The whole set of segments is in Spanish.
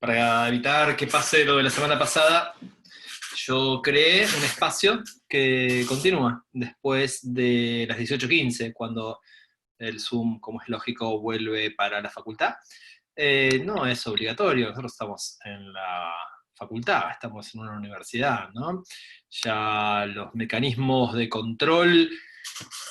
Para evitar que pase lo de la semana pasada, yo creé un espacio que continúa después de las 18:15, cuando el Zoom, como es lógico, vuelve para la facultad. No es obligatorio, nosotros estamos en la facultad, estamos en una universidad, ¿no? Ya los mecanismos de control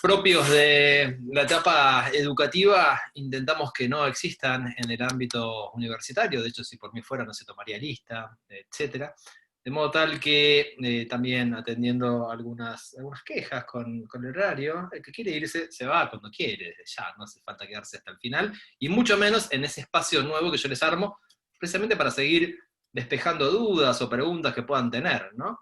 propios de la etapa educativa intentamos que no existan en el ámbito universitario. De hecho, si por mí fuera no se tomaría lista, etcétera. De modo tal que también atendiendo algunas quejas con el horario, el que quiere irse se va cuando quiere, desde ya, no hace falta quedarse hasta el final, y mucho menos en ese espacio nuevo que yo les armo, precisamente para seguir despejando dudas o preguntas que puedan tener, ¿no?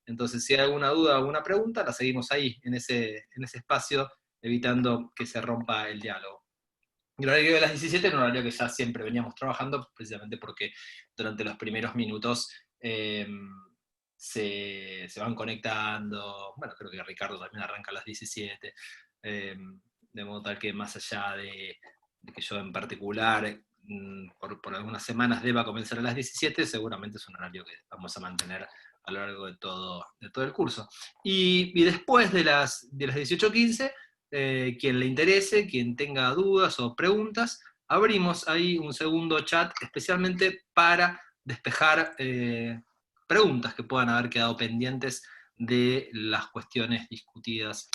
Entonces, si hay alguna duda o alguna pregunta, la seguimos ahí, en ese espacio, evitando que se rompa el diálogo. Y el horario de las 17 era un horario que ya siempre veníamos trabajando, precisamente porque durante los primeros minutos se van conectando. Bueno, creo que Ricardo también arranca a las 17, de modo tal que más allá de que yo en particular, por algunas semanas deba comenzar a las 17, seguramente es un horario que vamos a mantener a lo largo de todo el curso. Y después de las 18:15, quien le interese, quien tenga dudas o preguntas, abrimos ahí un segundo chat especialmente para despejar preguntas que puedan haber quedado pendientes de las cuestiones discutidas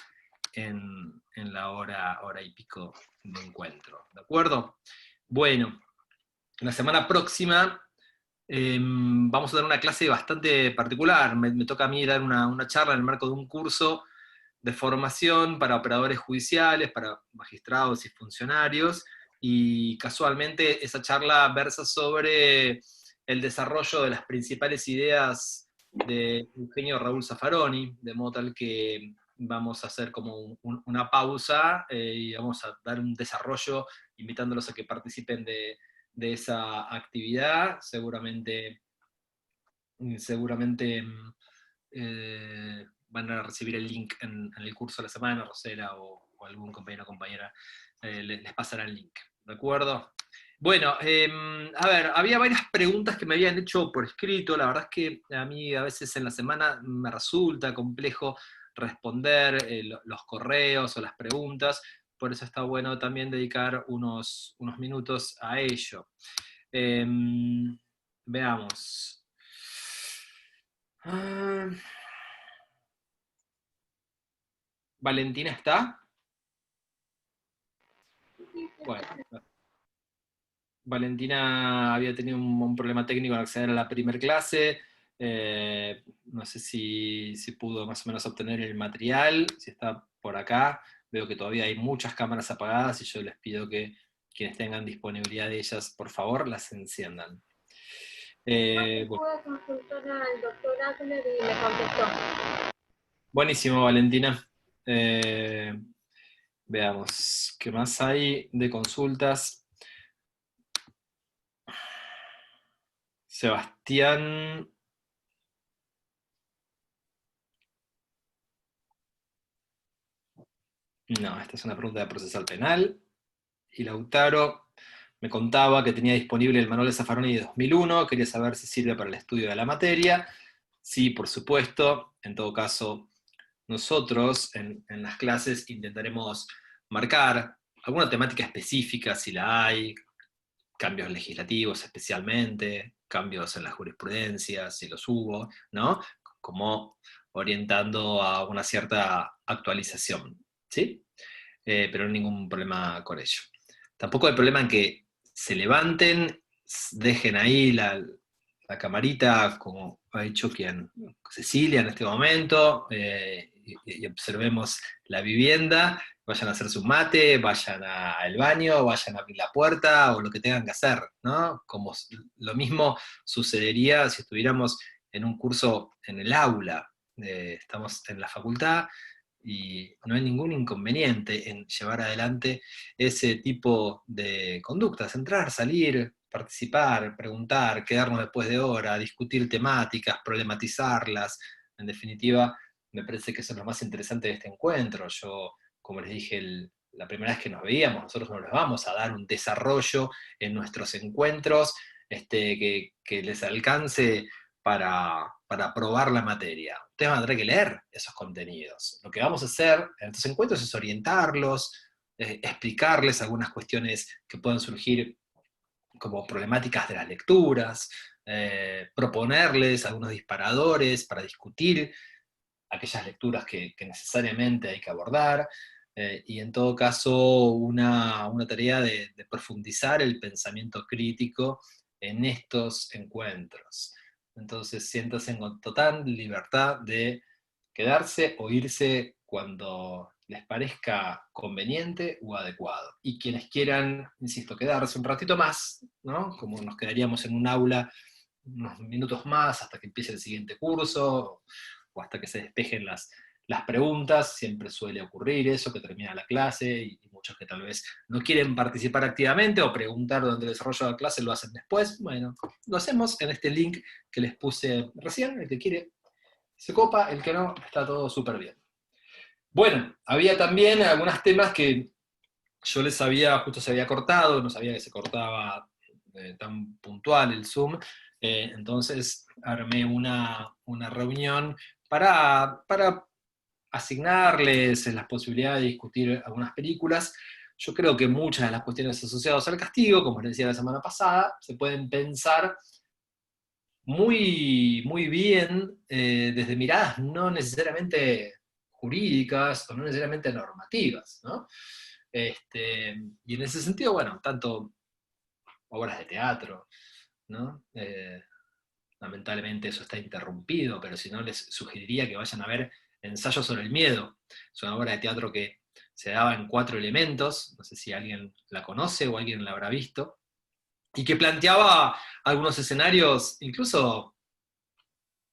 en la hora y pico de encuentro. ¿De acuerdo? Bueno, la semana próxima vamos a dar una clase bastante particular. Me toca a mí dar una charla en el marco de un curso de formación para operadores judiciales, para magistrados y funcionarios, y casualmente esa charla versa sobre el desarrollo de las principales ideas de Eugenio Raúl Zaffaroni, de modo tal que vamos a hacer como una pausa y vamos a dar un desarrollo invitándolos a que participen de esa actividad. Seguramente van a recibir el link en el curso de la semana. Rosela o algún compañero o compañera les pasará el link. ¿De acuerdo? Bueno, a ver, había varias preguntas que me habían hecho por escrito. La verdad es que a mí a veces en la semana me resulta complejo responder los correos o las preguntas, por eso está bueno también dedicar unos minutos a ello. Veamos. ¿Valentina está? Bueno, Valentina había tenido un problema técnico al acceder a la primer clase. No sé si pudo más o menos obtener el material, si está por acá. Veo que todavía hay muchas cámaras apagadas y yo les pido que quienes tengan disponibilidad de ellas, por favor, las enciendan. Bueno. Pude consultar al doctor Adler y me contestó. Buenísimo, Valentina. Veamos, ¿qué más hay de consultas? Sebastián. No, esta es una pregunta de procesal penal. Y Lautaro me contaba que tenía disponible el manual de Zaffaroni de 2001, quería saber si sirve para el estudio de la materia. Sí, por supuesto. En todo caso, nosotros en las clases intentaremos marcar alguna temática específica, si la hay, cambios legislativos especialmente, cambios en la jurisprudencia, si los hubo, ¿no? Como orientando a una cierta actualización, ¿sí? Pero no hay ningún problema con ello. Tampoco hay problema en que se levanten, dejen ahí la camarita, como ha hecho Cecilia en este momento, y observemos la vivienda, vayan a hacerse un mate, vayan al baño, vayan a abrir la puerta, o lo que tengan que hacer, ¿no? Como lo mismo sucedería si estuviéramos en un curso en el aula. Estamos en la facultad, y no hay ningún inconveniente en llevar adelante ese tipo de conductas, entrar, salir, participar, preguntar, quedarnos después de hora, discutir temáticas, problematizarlas. En definitiva, me parece que eso es lo más interesante de este encuentro. Yo, como les dije la primera vez que nos veíamos, nosotros no les vamos a dar un desarrollo en nuestros encuentros que les alcance para aprobar la materia. Ustedes van a tener que leer esos contenidos. Lo que vamos a hacer en estos encuentros es orientarlos, explicarles algunas cuestiones que puedan surgir como problemáticas de las lecturas, proponerles algunos disparadores para discutir aquellas lecturas que necesariamente hay que abordar, y en todo caso una tarea de profundizar el pensamiento crítico en estos encuentros. Entonces siéntanse en total libertad de quedarse o irse cuando les parezca conveniente o adecuado. Y quienes quieran, insisto, quedarse un ratito más, ¿no? Como nos quedaríamos en un aula unos minutos más hasta que empiece el siguiente curso, o hasta que se despejen las preguntas, siempre suele ocurrir eso, que termina la clase, y muchos que tal vez no quieren participar activamente o preguntar durante el desarrollo de la clase lo hacen después. Bueno, lo hacemos en este link que les puse recién, el que quiere se copa, el que no, está todo súper bien. Bueno, había también algunos temas que yo les había, justo se había cortado, no sabía que se cortaba tan puntual el Zoom, entonces armé una reunión para asignarles las posibilidades de discutir algunas películas. Yo creo que muchas de las cuestiones asociadas al castigo, como les decía la semana pasada, se pueden pensar muy, muy bien desde miradas no necesariamente jurídicas o no necesariamente normativas, ¿no? Y en ese sentido, bueno, tanto obras de teatro, ¿no? Lamentablemente eso está interrumpido, pero si no les sugeriría que vayan a ver Ensayo sobre el miedo. Es una obra de teatro que se daba en 4 elementos, no sé si alguien la conoce o alguien la habrá visto, y que planteaba algunos escenarios incluso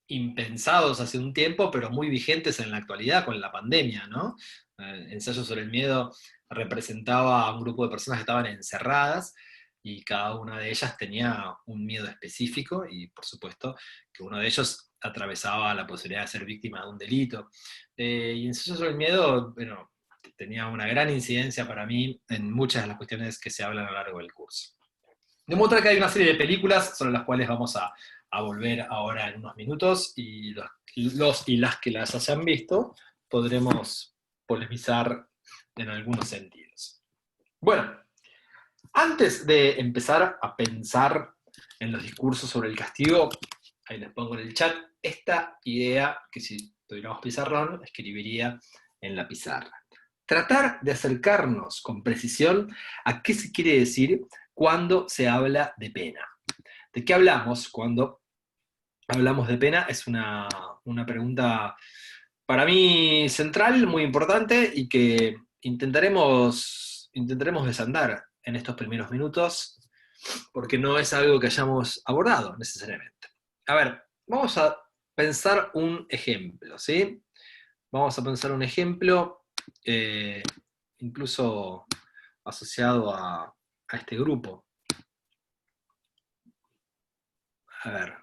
impensados hace un tiempo, pero muy vigentes en la actualidad con la pandemia, ¿no? Ensayo sobre el miedo representaba a un grupo de personas que estaban encerradas y cada una de ellas tenía un miedo específico y por supuesto que uno de ellos atravesaba la posibilidad de ser víctima de un delito. Y Ensayo sobre el miedo, bueno, tenía una gran incidencia para mí en muchas de las cuestiones que se hablan a lo largo del curso. De modo que hay una serie de películas sobre las cuales vamos a volver ahora en unos minutos, y los y las que las hayan visto podremos polemizar en algunos sentidos. Bueno, antes de empezar a pensar en los discursos sobre el castigo, ahí les pongo en el chat esta idea que si tuviéramos pizarrón escribiría en la pizarra. Tratar de acercarnos con precisión a qué se quiere decir cuando se habla de pena. ¿De qué hablamos cuando hablamos de pena? Es una pregunta para mí central, muy importante, y que intentaremos desandar en estos primeros minutos, porque no es algo que hayamos abordado necesariamente. A ver, vamos a pensar un ejemplo, ¿sí? Vamos a pensar un ejemplo, incluso asociado a este grupo. A ver,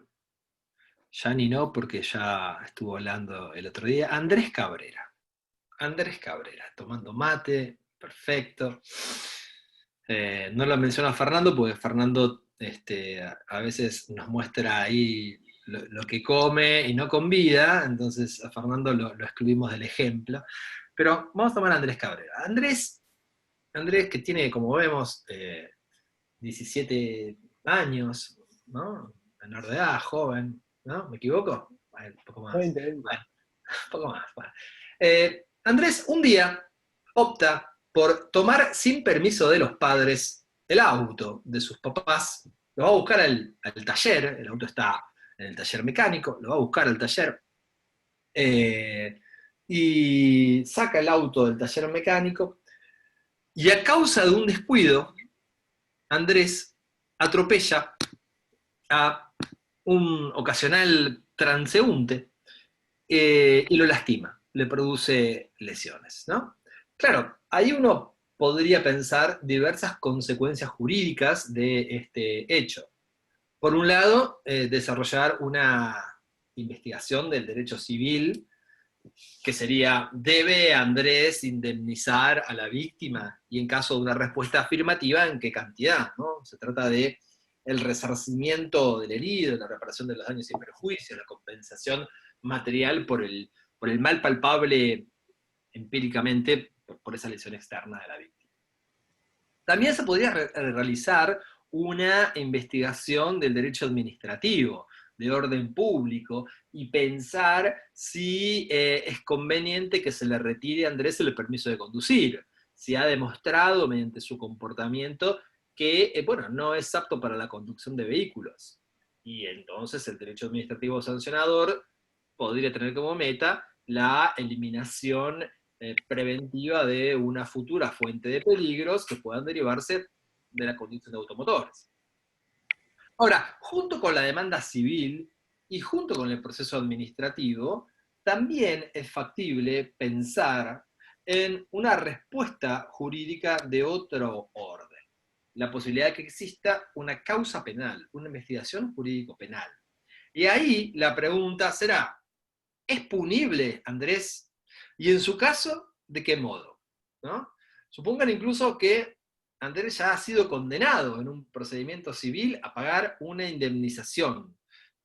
Yani no, porque ya estuvo hablando el otro día. Andrés Cabrera, tomando mate, perfecto. No lo menciona Fernando, porque Fernando a veces nos muestra ahí lo que come y no convida, entonces a Fernando lo excluimos del ejemplo. Pero vamos a tomar a Andrés Cabrera. Andrés que tiene, como vemos, 17 años, ¿no? Menor de edad, joven, ¿no? ¿Me equivoco? Bueno, un poco más. 20, 20. Bueno, un poco más. Bueno. Andrés un día opta por tomar sin permiso de los padres el auto de sus papás, lo va a buscar al taller, el auto está en el taller mecánico, lo va a buscar al taller, y saca el auto del taller mecánico, y a causa de un descuido, Andrés atropella a un ocasional transeúnte y lo lastima, le produce lesiones, ¿no? Claro, ahí uno podría pensar diversas consecuencias jurídicas de este hecho. Por un lado, desarrollar una investigación del derecho civil que sería, ¿debe Andrés indemnizar a la víctima? Y en caso de una respuesta afirmativa, ¿en qué cantidad? ¿No? Se trata de el resarcimiento del herido, la reparación de los daños y perjuicios, la compensación material por el mal palpable empíricamente por esa lesión externa de la víctima. También se podría realizar una investigación del derecho administrativo, de orden público, y pensar si es conveniente que se le retire a Andrés el permiso de conducir, si ha demostrado mediante su comportamiento que bueno, no es apto para la conducción de vehículos. Y entonces el derecho administrativo sancionador podría tener como meta la eliminación preventiva de una futura fuente de peligros que puedan derivarse de la conducción de automotores. Ahora, junto con la demanda civil y junto con el proceso administrativo, también es factible pensar en una respuesta jurídica de otro orden. La posibilidad de que exista una causa penal, una investigación jurídico-penal. Y ahí la pregunta será, ¿es punible, Andrés? Y en su caso, ¿de qué modo? ¿No? Supongan incluso que Andrés ya ha sido condenado en un procedimiento civil a pagar una indemnización,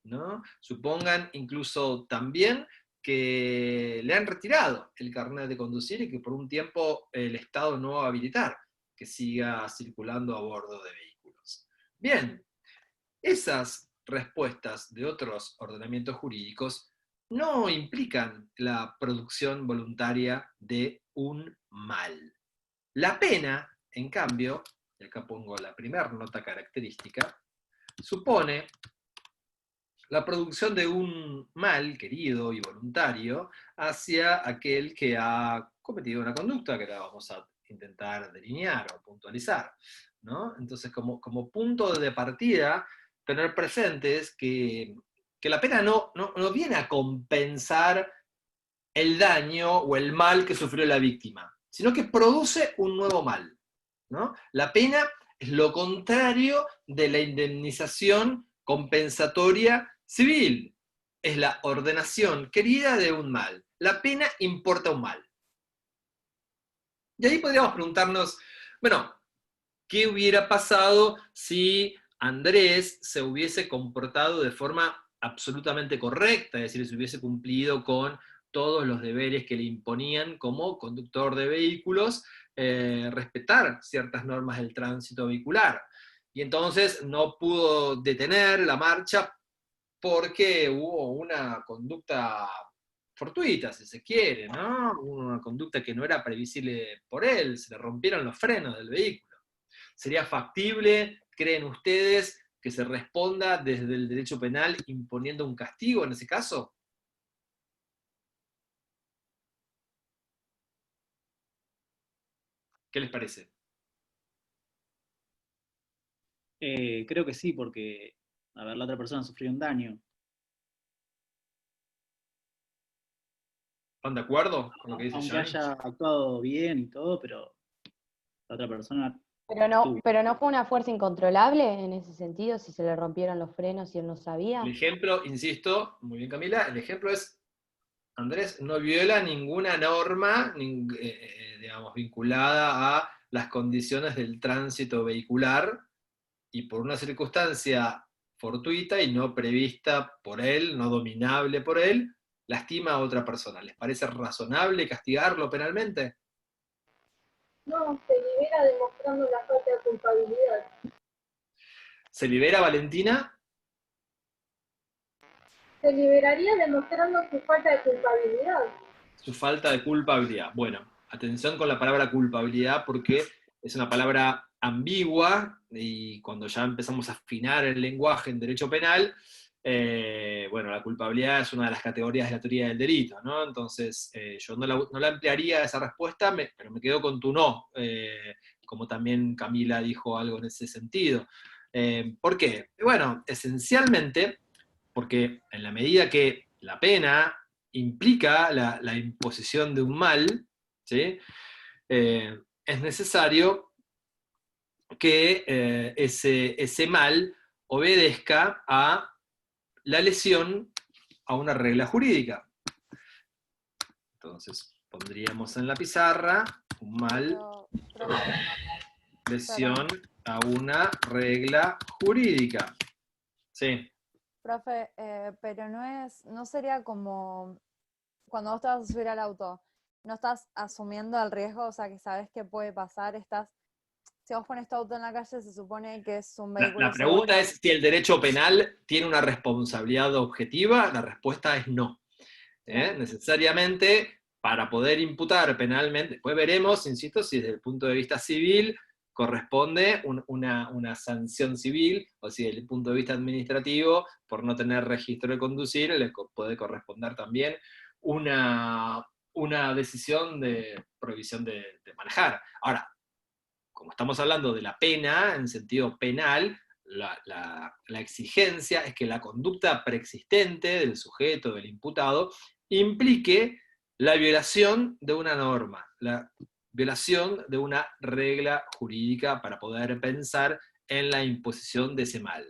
¿no? Supongan incluso también que le han retirado el carnet de conducir y que por un tiempo el Estado no va a habilitar que siga circulando a bordo de vehículos. Bien, esas respuestas de otros ordenamientos jurídicos no implican la producción voluntaria de un mal. La pena, en cambio, y acá pongo la primera nota característica, supone la producción de un mal querido y voluntario hacia aquel que ha cometido una conducta que la vamos a intentar delinear o puntualizar, ¿no? Entonces, como punto de partida, tener presentes que la pena no viene a compensar el daño o el mal que sufrió la víctima, sino que produce un nuevo mal, ¿no? La pena es lo contrario de la indemnización compensatoria civil. Es la ordenación querida de un mal. La pena importa un mal. Y ahí podríamos preguntarnos, bueno, ¿qué hubiera pasado si Andrés se hubiese comportado de forma absolutamente correcta, es decir, si hubiese cumplido con todos los deberes que le imponían como conductor de vehículos, respetar ciertas normas del tránsito vehicular? Y entonces no pudo detener la marcha porque hubo una conducta fortuita, si se quiere, ¿no? Una conducta que no era previsible por él, se le rompieron los frenos del vehículo. ¿Sería factible, creen ustedes, que se responda desde el derecho penal imponiendo un castigo en ese caso? ¿Qué les parece? Creo que sí, porque, a ver, la otra persona sufrió un daño. ¿Están de acuerdo con lo que dice Aunque Gianni? haya actuado bien y todo, pero la otra persona Pero no fue una fuerza incontrolable en ese sentido, si se le rompieron los frenos y él no sabía. El ejemplo, insisto, muy bien Camila, el ejemplo es, Andrés no viola ninguna norma, digamos, vinculada a las condiciones del tránsito vehicular, y por una circunstancia fortuita y no prevista por él, no dominable por él, lastima a otra persona. ¿Les parece razonable castigarlo penalmente? No, se libera demostrando la falta de culpabilidad. ¿Se libera Valentina? Se liberaría demostrando su falta de culpabilidad. Su falta de culpabilidad. Bueno, atención con la palabra culpabilidad porque es una palabra ambigua y cuando ya empezamos a afinar el lenguaje en derecho penal, bueno, la culpabilidad es una de las categorías de la teoría del delito, ¿no? Entonces, yo no la ampliaría esa respuesta, pero me quedo con tu no, como también Camila dijo algo en ese sentido. ¿Por qué? Bueno, esencialmente porque en la medida que la pena implica la imposición de un mal, ¿sí? Es necesario que ese mal obedezca a la lesión a una regla jurídica. Entonces pondríamos en la pizarra un mal Pero, profe, lesión a una regla jurídica. Sí. profe, pero no sería como cuando vos te vas a subir al auto, no estás asumiendo el riesgo, o sea, que sabes que puede pasar, si vos pones tu auto en la calle, se supone que es un vehículo La pregunta seguro. es si el derecho penal tiene una responsabilidad objetiva. La respuesta es no. Necesariamente, para poder imputar penalmente, después veremos, insisto, si desde el punto de vista civil corresponde una sanción civil, o si desde el punto de vista administrativo, por no tener registro de conducir, le puede corresponder también una decisión de prohibición de manejar. Ahora, como estamos hablando de la pena, en sentido penal, la exigencia es que la conducta preexistente del sujeto, del imputado, implique la violación de una norma, la violación de una regla jurídica para poder pensar en la imposición de ese mal.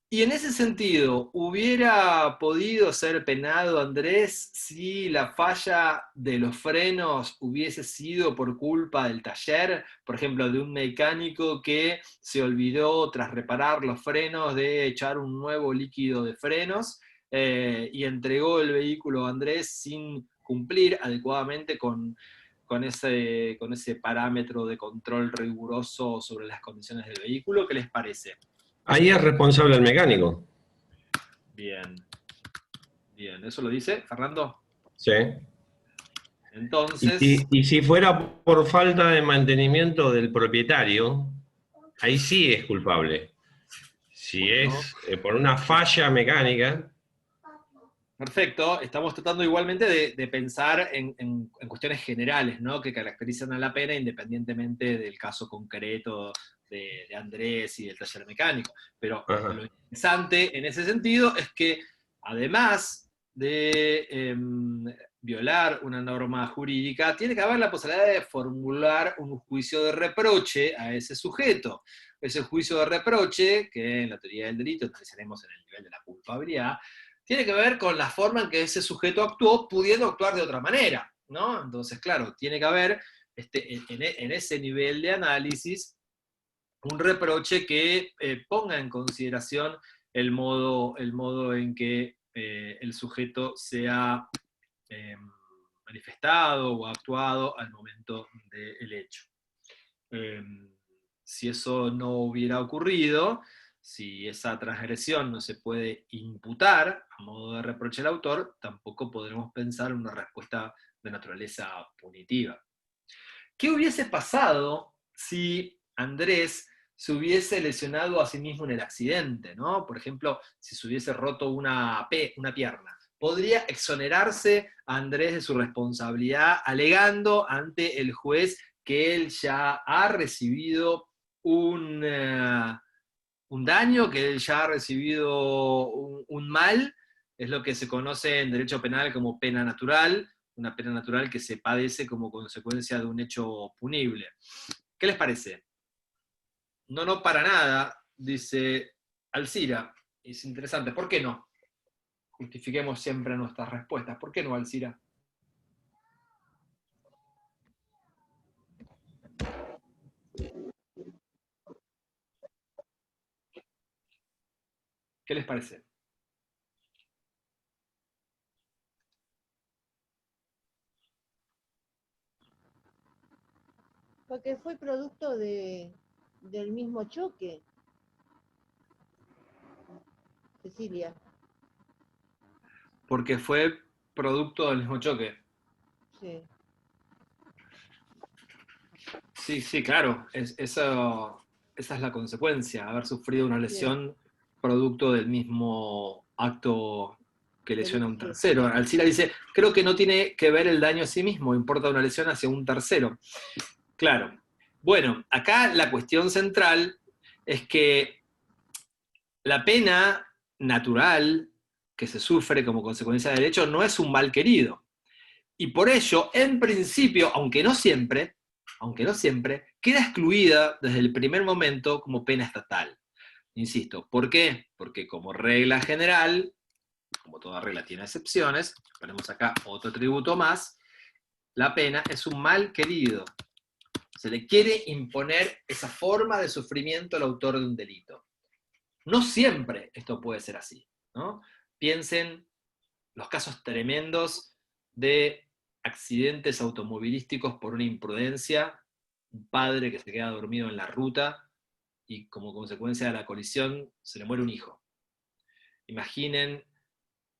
Y en ese sentido, ¿hubiera podido ser penado Andrés si la falla de los frenos hubiese sido por culpa del taller? Por ejemplo, de un mecánico que se olvidó tras reparar los frenos de echar un nuevo líquido de frenos y entregó el vehículo a Andrés sin cumplir adecuadamente con ese parámetro de control riguroso sobre las condiciones del vehículo. ¿Qué les parece? Ahí es responsable el mecánico. Bien. Bien, ¿eso lo dice Fernando? Sí. Entonces... Y si fuera por falta de mantenimiento del propietario, ahí sí es culpable. Si bueno, es por una falla mecánica... Perfecto, estamos tratando igualmente de pensar en cuestiones generales, ¿no? Que caracterizan a la pena independientemente del caso concreto de Andrés y del taller mecánico. Pero lo interesante en ese sentido es que además de violar una norma jurídica, tiene que haber la posibilidad de formular un juicio de reproche a ese sujeto. Ese juicio de reproche, que en la teoría del delito analizaremos en el nivel de la culpabilidad, tiene que ver con la forma en que ese sujeto actuó, pudiendo actuar de otra manera, ¿no? Entonces, claro, tiene que haber en ese nivel de análisis un reproche que ponga en consideración el modo en que el sujeto se ha manifestado o actuado al momento del hecho. Si eso no hubiera ocurrido, si esa transgresión no se puede imputar a modo de reproche al autor, tampoco podremos pensar en una respuesta de naturaleza punitiva. ¿Qué hubiese pasado si Andrés se hubiese lesionado a sí mismo en el accidente, ¿no? Por ejemplo, si se hubiese roto una pierna. ¿Podría exonerarse a Andrés de su responsabilidad alegando ante el juez que él ya ha recibido un daño, que él ya ha recibido un mal? Es lo que se conoce en derecho penal como pena natural, una pena natural que se padece como consecuencia de un hecho punible. ¿Qué les parece? No, para nada, dice Alcira. Es interesante. ¿Por qué no? Justifiquemos siempre nuestras respuestas. ¿Por qué no, Alcira? ¿Qué les parece? Porque fue producto del mismo choque. Cecilia. Porque fue producto del mismo choque. Sí. Sí, claro. Esa es la consecuencia, haber sufrido una lesión producto del mismo acto que lesiona a un tercero. Alcira dice, creo que no tiene que ver el daño a sí mismo, importa una lesión hacia un tercero. Claro. Bueno, acá la cuestión central es que la pena natural que se sufre como consecuencia del hecho no es un mal querido. Y por ello, en principio, aunque no siempre, queda excluida desde el primer momento como pena estatal. Insisto, ¿por qué? Porque como regla general, como toda regla tiene excepciones, ponemos acá otro atributo más, la pena es un mal querido. Se le quiere imponer esa forma de sufrimiento al autor de un delito. No siempre esto puede ser así, ¿no? Piensen los casos tremendos de accidentes automovilísticos por una imprudencia, un padre que se queda dormido en la ruta y como consecuencia de la colisión se le muere un hijo. Imaginen,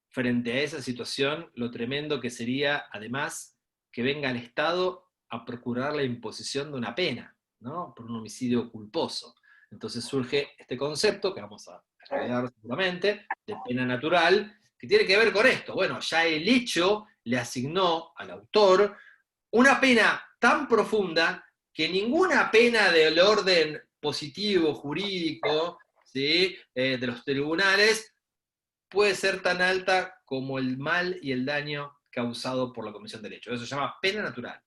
frente a esa situación, lo tremendo que sería, además, que venga el Estado a procurar la imposición de una pena, ¿no? Por un homicidio culposo. Entonces surge este concepto, que vamos a estudiar seguramente, de pena natural, que tiene que ver con esto. Bueno, ya el hecho le asignó al autor una pena tan profunda que ninguna pena del orden positivo, jurídico, ¿sí? De los tribunales, puede ser tan alta como el mal y el daño causado por la comisión del hecho. Eso se llama pena natural.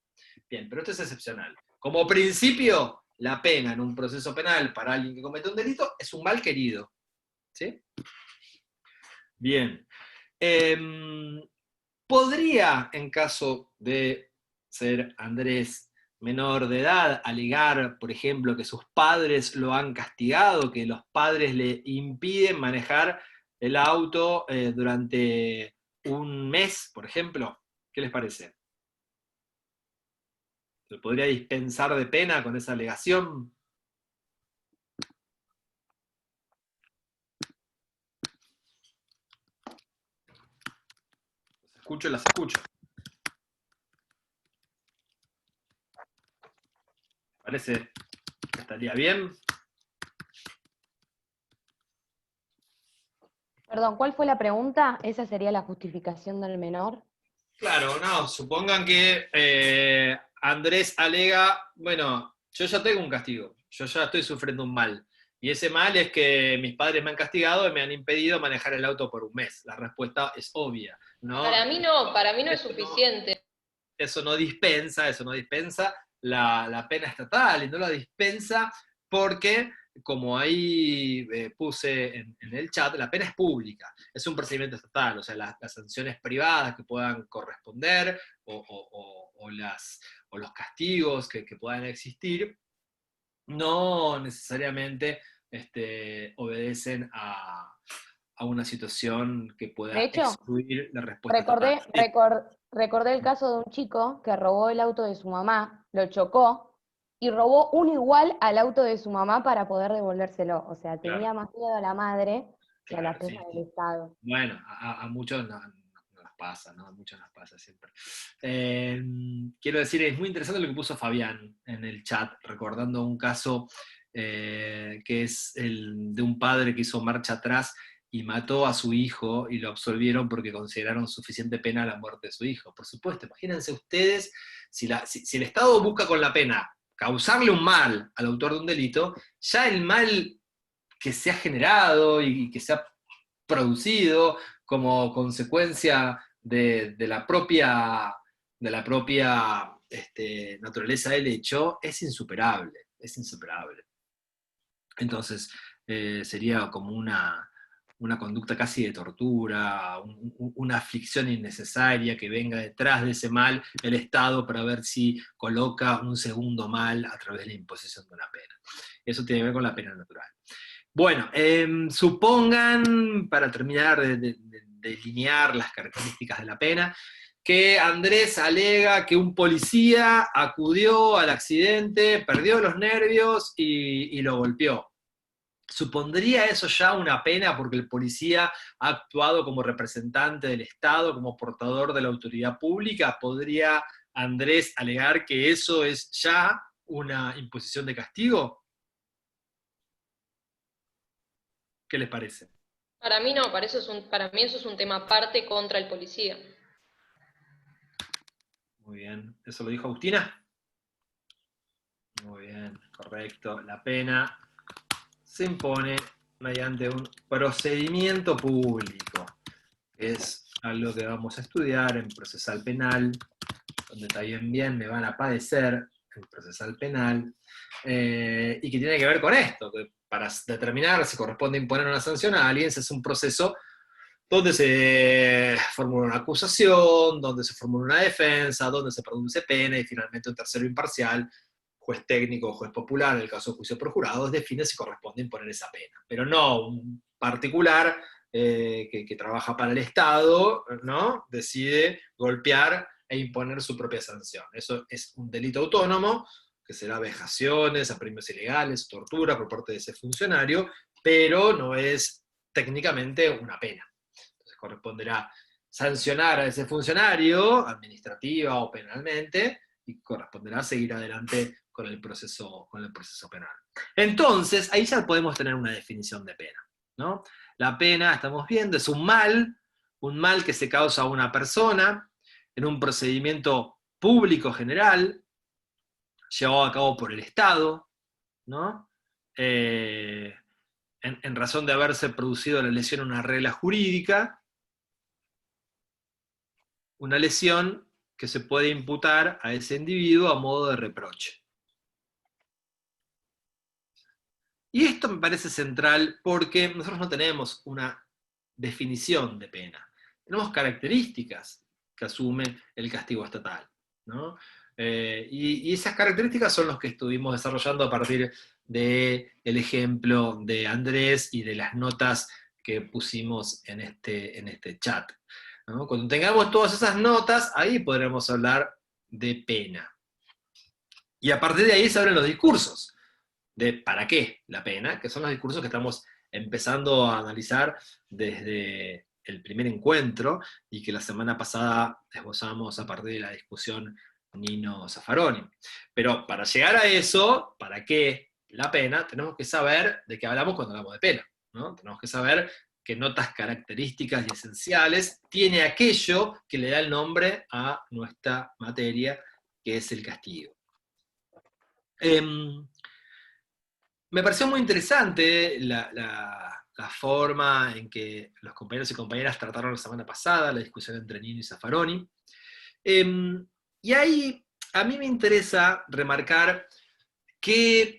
Bien, pero esto es excepcional. Como principio, la pena en un proceso penal para alguien que comete un delito es un mal querido. ¿Sí? Bien. Podría, en caso de ser Andrés menor de edad, alegar, por ejemplo, que sus padres lo han castigado, que los padres le impiden manejar el auto durante un mes, por ejemplo. ¿Qué les parece? ¿Se podría dispensar de pena con esa alegación? Las escucho. ¿Parece que estaría bien? Perdón, ¿cuál fue la pregunta? ¿Esa sería la justificación del menor? Claro, no, supongan que Andrés alega, bueno, yo ya tengo un castigo, yo ya estoy sufriendo un mal, y ese mal es que mis padres me han castigado y me han impedido manejar el auto por un mes. La respuesta es obvia, ¿no? Para mí no es suficiente. Eso no dispensa la pena estatal, y no la dispensa porque, como ahí puse en el chat, la pena es pública, es un procedimiento estatal, o sea, las sanciones privadas que puedan corresponder o los castigos que puedan existir, no necesariamente obedecen a una situación que pueda De hecho, excluir la respuesta estatal. Recordé el caso de un chico que robó el auto de su mamá, lo chocó y robó uno igual al auto de su mamá para poder devolvérselo. O sea, tenía Claro. más miedo a la madre que a la Claro, sí. pena del Estado. Bueno, a muchos no nos pasa, ¿no? A muchos nos pasa siempre. Quiero decir, es muy interesante lo que puso Fabián en el chat, recordando un caso que es el de un padre que hizo marcha atrás y mató a su hijo y lo absolvieron porque consideraron suficiente pena la muerte de su hijo. Por supuesto, imagínense ustedes, si el Estado busca con la pena causarle un mal al autor de un delito, ya el mal que se ha generado y que se ha producido como consecuencia de la propia naturaleza del hecho es insuperable, es insuperable. Entonces, sería como una conducta casi de tortura, una aflicción innecesaria que venga detrás de ese mal el Estado para ver si coloca un segundo mal a través de la imposición de una pena. Eso tiene que ver con la pena natural. Bueno, supongan, para terminar de delinear las características de la pena, que Andrés alega que un policía acudió al accidente, perdió los nervios y lo golpeó. ¿Supondría eso ya una pena porque el policía ha actuado como representante del Estado, como portador de la autoridad pública? ¿Podría Andrés alegar que eso es ya una imposición de castigo? ¿Qué les parece? Para mí no, para mí eso es un tema aparte contra el policía. Muy bien. ¿Eso lo dijo Agustina? Muy bien, correcto. La pena se impone mediante un procedimiento público. Es algo que vamos a estudiar en procesal penal, donde también me van a padecer en procesal penal, y que tiene que ver con esto, que para determinar si corresponde imponer una sanción a alguien se hace un proceso donde se formula una acusación, donde se formula una defensa, donde se produce pena, y finalmente un tercero imparcial, juez técnico o juez popular, en el caso de juicio por jurados, define si corresponde imponer esa pena. Pero no un particular que trabaja para el Estado, ¿no? Decide golpear e imponer su propia sanción. Eso es un delito autónomo, que será vejaciones, apremios ilegales, tortura por parte de ese funcionario, pero no es técnicamente una pena. Entonces corresponderá sancionar a ese funcionario, administrativa o penalmente, y corresponderá seguir adelante con el proceso penal. Entonces, ahí ya podemos tener una definición de pena, ¿no? La pena, estamos viendo, es un mal que se causa a una persona en un procedimiento público general, llevado a cabo por el Estado, ¿no? En razón de haberse producido la lesión a una regla jurídica, una lesión que se puede imputar a ese individuo a modo de reproche. Y esto me parece central porque nosotros no tenemos una definición de pena, tenemos características que asume el castigo estatal, ¿no? Y esas características son las que estuvimos desarrollando a partir del ejemplo de Andrés y de las notas que pusimos en este chat, ¿no? Cuando tengamos todas esas notas, ahí podremos hablar de pena. Y a partir de ahí se abren los discursos de ¿para qué la pena? Que son los discursos que estamos empezando a analizar desde el primer encuentro, y que la semana pasada esbozamos a partir de la discusión Nino Zaffaroni. Pero para llegar a eso, ¿para qué la pena? Tenemos que saber de qué hablamos cuando hablamos de pena, ¿no? Tenemos que saber qué notas características y esenciales tiene aquello que le da el nombre a nuestra materia, que es el castigo. Me pareció muy interesante la forma en que los compañeros y compañeras trataron la semana pasada la discusión entre Nino y Zaffaroni. Y ahí a mí me interesa remarcar que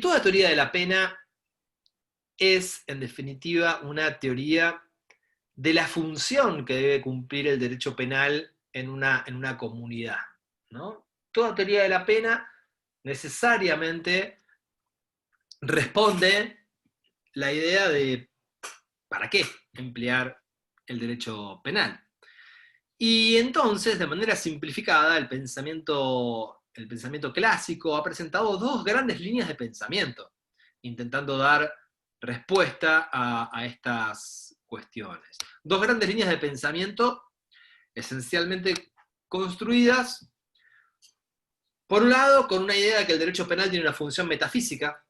toda teoría de la pena es, en definitiva, una teoría de la función que debe cumplir el derecho penal en una comunidad, ¿no? Toda teoría de la pena necesariamente responde la idea de ¿para qué emplear el derecho penal? Y entonces, de manera simplificada, el pensamiento clásico ha presentado dos grandes líneas de pensamiento, intentando dar respuesta a estas cuestiones. Dos grandes líneas de pensamiento esencialmente construidas, por un lado, con una idea de que el derecho penal tiene una función metafísica,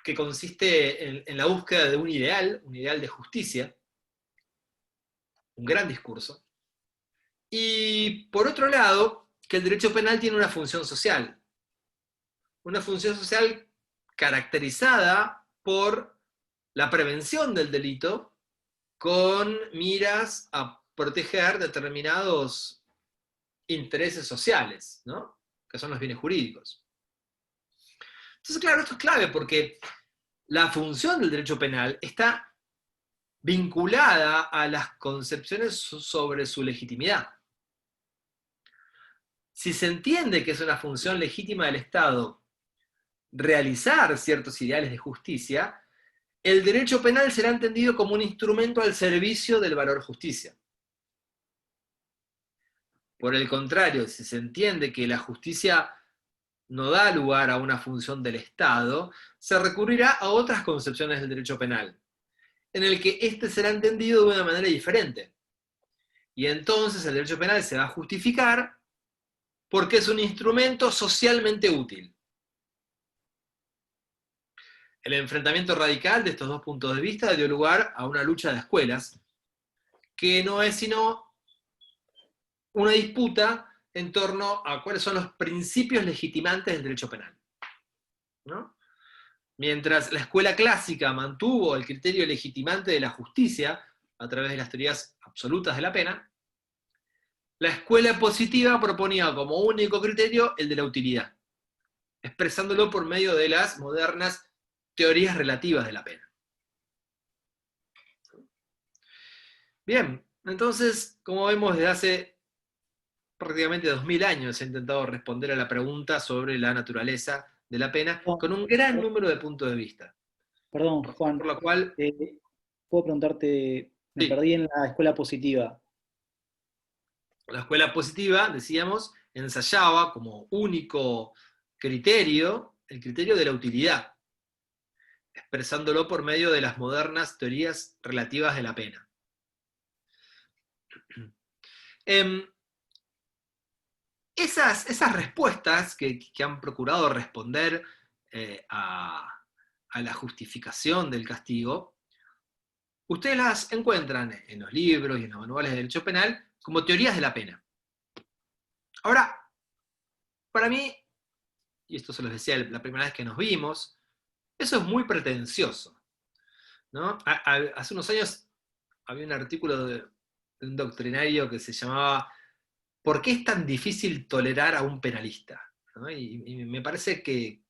que consiste en la búsqueda de un ideal de justicia, un gran discurso. Y por otro lado, que el derecho penal tiene una función social caracterizada por la prevención del delito con miras a proteger determinados intereses sociales, ¿no? Que son los bienes jurídicos. Entonces, claro, esto es clave porque la función del derecho penal está vinculada a las concepciones sobre su legitimidad. Si se entiende que es una función legítima del Estado realizar ciertos ideales de justicia, el derecho penal será entendido como un instrumento al servicio del valor justicia. Por el contrario, si se entiende que la justicia no da lugar a una función del Estado, se recurrirá a otras concepciones del derecho penal, en el que éste será entendido de una manera diferente. Y entonces el derecho penal se va a justificar porque es un instrumento socialmente útil. El enfrentamiento radical de estos dos puntos de vista dio lugar a una lucha de escuelas, que no es sino una disputa en torno a cuáles son los principios legitimantes del derecho penal, ¿no? Mientras la escuela clásica mantuvo el criterio legitimante de la justicia a través de las teorías absolutas de la pena, la escuela positiva proponía como único criterio el de la utilidad, expresándolo por medio de las modernas teorías relativas de la pena. Bien, entonces, como vemos, desde hace prácticamente 2000 años he intentado responder a la pregunta sobre la naturaleza de la pena con un gran número de puntos de vista. Perdón, Juan, Por lo cual, puedo preguntarte, me sí, perdí en la escuela positiva. la escuela positiva, decíamos, ensayaba como único criterio el criterio de la utilidad, expresándolo por medio de las modernas teorías relativas de la pena. Esas respuestas que han procurado responder a la justificación del castigo, ustedes las encuentran en los libros y en los manuales de derecho penal como teorías de la pena. Ahora, para mí, y esto se los decía la primera vez que nos vimos, eso es muy pretencioso, ¿no? Hace unos años había un artículo de un doctrinario que se llamaba ¿por qué es tan difícil tolerar a un penalista? ¿No? Y me parece que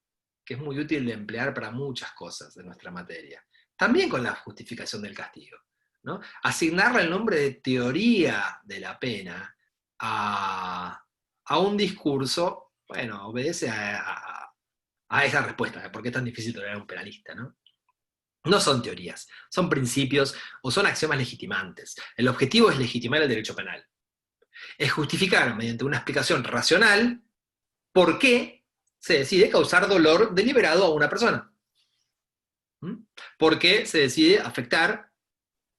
es muy útil de emplear para muchas cosas de nuestra materia. También con la justificación del castigo, ¿no? Asignarle el nombre de teoría de la pena a un discurso, bueno, obedece a esa respuesta, de por qué es tan difícil tolerar a un penalista, ¿no? No son teorías, son principios o son axiomas legitimantes. El objetivo es legitimar el derecho penal. Es justificar mediante una explicación racional por qué se decide causar dolor deliberado a una persona. ¿Por qué se decide afectar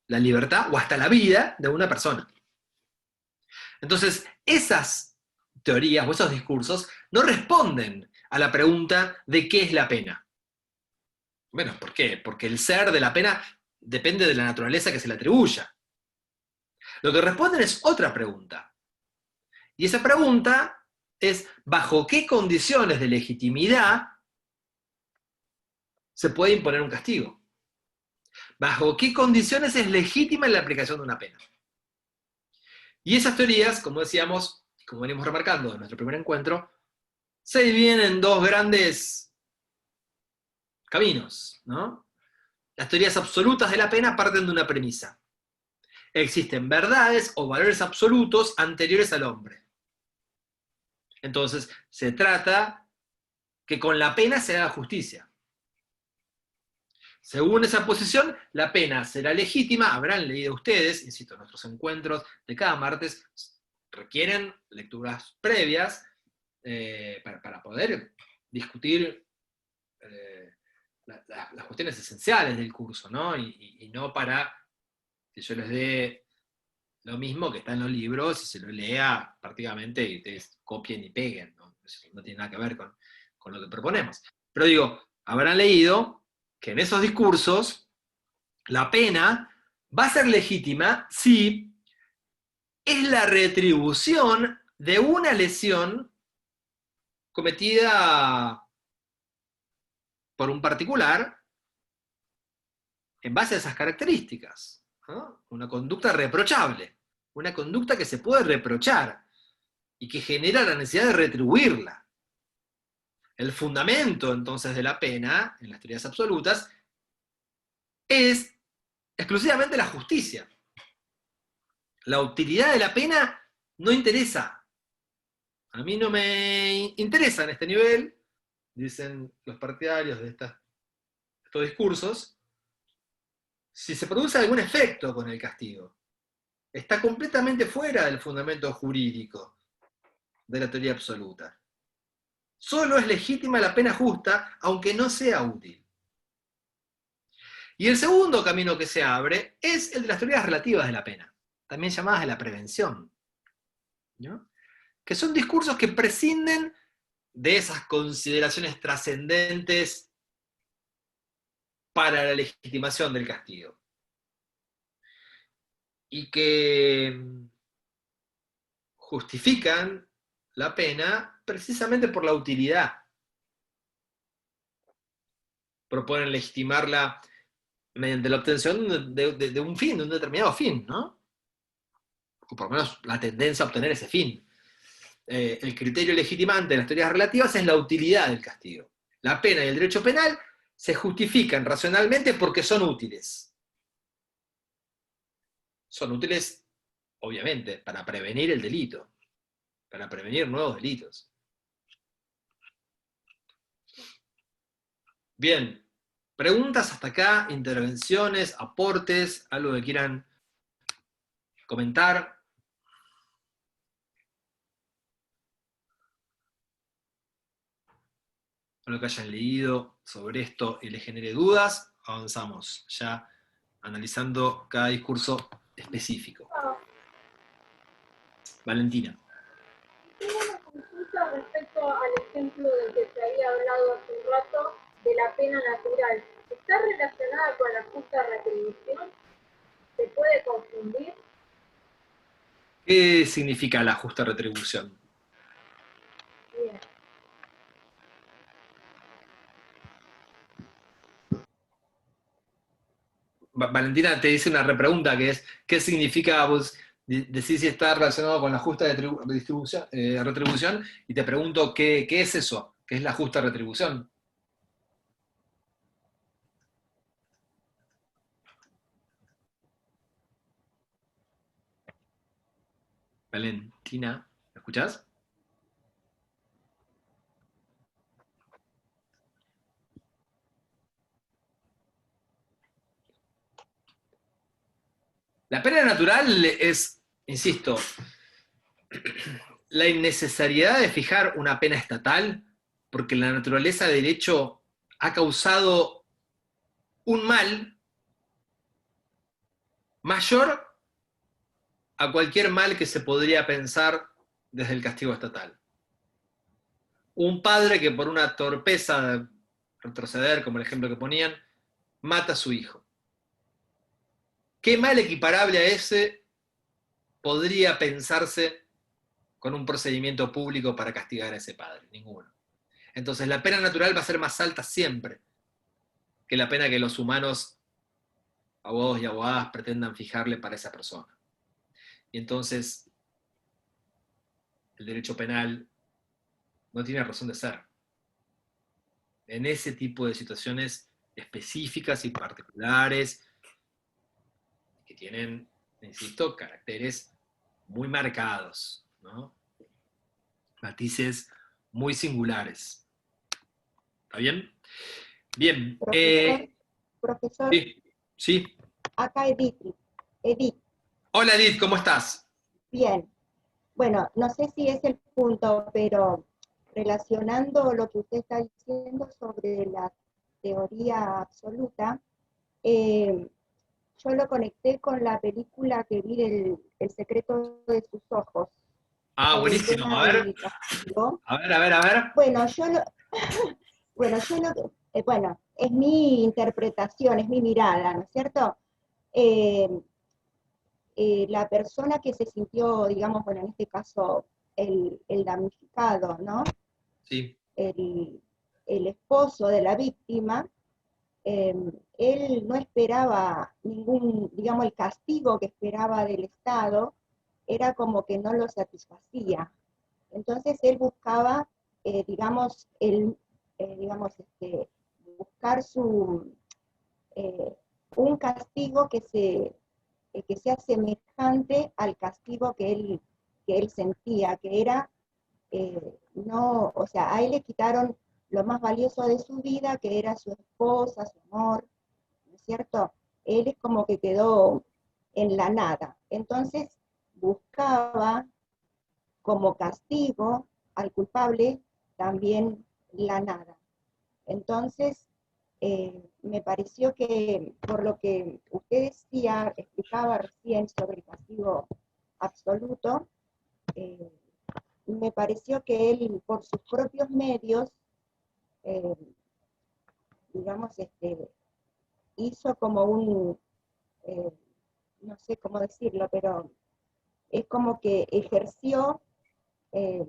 la libertad o hasta la vida de una persona? Entonces, esas teorías o esos discursos no responden a la pregunta de qué es la pena. Bueno, ¿por qué? Porque el ser de la pena depende de la naturaleza que se le atribuya. Lo que responden es otra pregunta. Y esa pregunta es, ¿bajo qué condiciones de legitimidad se puede imponer un castigo? ¿Bajo qué condiciones es legítima la aplicación de una pena? Y esas teorías, como decíamos, como venimos remarcando en nuestro primer encuentro, se dividen en dos grandes caminos, ¿no? Las teorías absolutas de la pena parten de una premisa. Existen verdades o valores absolutos anteriores al hombre. Entonces, se trata que con la pena se haga justicia. Según esa posición, la pena será legítima, habrán leído ustedes, insisto, nuestros encuentros de cada martes requieren lecturas previas para poder discutir las cuestiones esenciales del curso, ¿no? Y no para que yo les dé lo mismo que está en los libros y se lo lea prácticamente y ustedes copien y peguen, ¿no? Eso no tiene nada que ver con lo que proponemos. Pero digo, habrán leído que en esos discursos la pena va a ser legítima si es la retribución de una lesión cometida por un particular en base a esas características, ¿no? Una conducta reprochable, una conducta que se puede reprochar y que genera la necesidad de retribuirla. El fundamento, entonces, de la pena, en las teorías absolutas, es exclusivamente la justicia. La utilidad de la pena no interesa. A mí no me interesa en este nivel, dicen los partidarios de estos discursos, si se produce algún efecto con el castigo. Está completamente fuera del fundamento jurídico de la teoría absoluta. Solo es legítima la pena justa, aunque no sea útil. Y el segundo camino que se abre es el de las teorías relativas de la pena, también llamadas de la prevención, ¿no? Que son discursos que prescinden de esas consideraciones trascendentes para la legitimación del castigo. Y que justifican la pena precisamente por la utilidad. Proponen legitimarla mediante la obtención de un fin, de un determinado fin, ¿no? O por lo menos la tendencia a obtener ese fin. El criterio legitimante de las teorías relativas es la utilidad del castigo. La pena y el derecho penal se justifican racionalmente porque son útiles. son útiles, obviamente, para prevenir el delito, para prevenir nuevos delitos. Bien, preguntas hasta acá, intervenciones, aportes, algo que quieran comentar. Algo que hayan leído sobre esto y les genere dudas, avanzamos ya analizando cada discurso específico. Valentina. Tengo una consulta respecto al ejemplo del que se había hablado hace un rato de la pena natural. ¿Está relacionada con la justa retribución? ¿Se puede confundir? ¿Qué significa la justa retribución? Bien. Valentina te dice una repregunta que es, ¿qué significa vos decir si está relacionado con la justa retribución? Y te pregunto, ¿qué es eso? ¿Qué es la justa retribución? Valentina, ¿me escuchás? La pena natural es, insisto, la innecesariedad de fijar una pena estatal porque la naturaleza de derecho ha causado un mal mayor a cualquier mal que se podría pensar desde el castigo estatal. Un padre que por una torpeza de retroceder, como el ejemplo que ponían, mata a su hijo. ¿Qué mal equiparable a ese podría pensarse con un procedimiento público para castigar a ese padre? Ninguno. Entonces la pena natural va a ser más alta siempre que la pena que los humanos, abogados y abogadas, pretendan fijarle para esa persona. Y entonces el derecho penal no tiene razón de ser. En ese tipo de situaciones específicas y particulares, que tienen, insisto, caracteres muy marcados, ¿no? Matices muy singulares. ¿Está bien? Bien. Profesor, Sí, sí. acá Edith, Hola Edith, ¿cómo estás? bien. Bueno, no sé si es el punto, pero relacionando lo que usted está diciendo sobre la teoría absoluta, yo lo conecté con la película que vi, El secreto de sus ojos. Ah, sobre el buenísimo. tema A ver. del castigo. A ver. Bueno, bueno, es mi interpretación, es mi mirada, ¿no es cierto? La persona que se sintió, digamos, bueno, en este caso, el damnificado, ¿no? Sí. El esposo de la víctima, él no esperaba ningún, digamos, el castigo que esperaba del Estado, era como que no lo satisfacía. Entonces él buscaba, digamos, buscar un castigo que sea semejante al castigo que él sentía, que era, no, o sea, a él le quitaron lo más valioso de su vida, que era su esposa, su amor, ¿no es cierto? Él es como que quedó en la nada. Entonces buscaba como castigo al culpable también la nada. Entonces, me pareció que, por lo que usted explicaba recién sobre el castigo absoluto, me pareció que él, por sus propios medios, digamos, hizo como no sé cómo decirlo, pero es como que ejerció el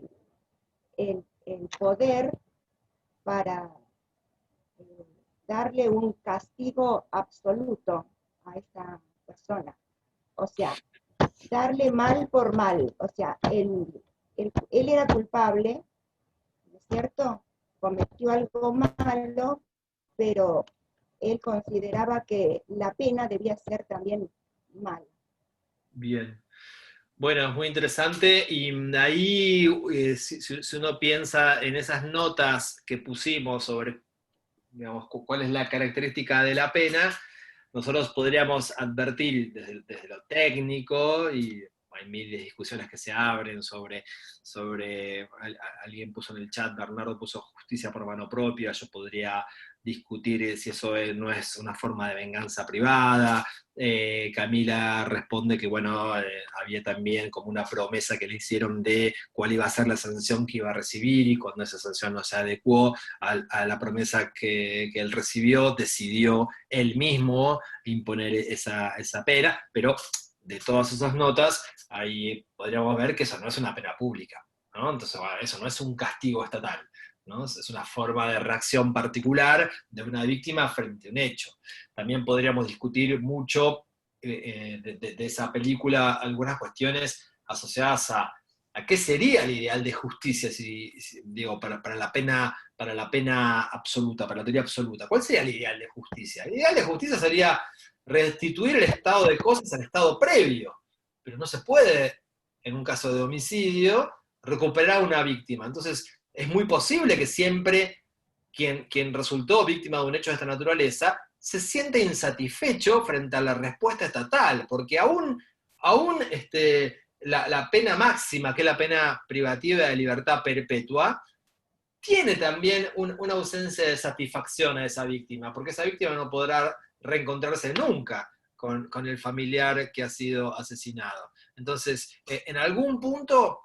poder para darle un castigo absoluto a esa persona. O sea, darle mal por mal. O sea, él era culpable, ¿no es cierto? Cometió algo malo, pero él consideraba que la pena debía ser también mala. Bien. Bueno, es muy interesante y ahí si uno piensa en esas notas que pusimos sobre, digamos, cuál es la característica de la pena, nosotros podríamos advertir desde lo técnico, y hay miles de discusiones que se abren alguien puso en el chat, Bernardo puso justicia por mano propia, yo podría discutir si eso no es una forma de venganza privada. Camila responde que, bueno, había también como una promesa que le hicieron de cuál iba a ser la sanción que iba a recibir, y cuando esa sanción no se adecuó a la promesa que él recibió, decidió él mismo imponer esa pena, pero de todas esas notas, ahí podríamos ver que eso no es una pena pública, ¿no? Entonces, eso no es un castigo estatal, ¿no? Es una forma de reacción particular de una víctima frente a un hecho. También podríamos discutir mucho de esa película algunas cuestiones asociadas a qué sería el ideal de justicia, digo, para la pena absoluta, para la teoría absoluta. ¿Cuál sería el ideal de justicia? El ideal de justicia sería restituir el estado de cosas al estado previo, pero no se puede, en un caso de homicidio, recuperar a una víctima. Entonces, es muy posible que siempre quien resultó víctima de un hecho de esta naturaleza se siente insatisfecho frente a la respuesta estatal, porque aún la pena máxima, que es la pena privativa de libertad perpetua, tiene también una ausencia de satisfacción a esa víctima, porque esa víctima no podrá reencontrarse nunca con el familiar que ha sido asesinado. Entonces, en algún punto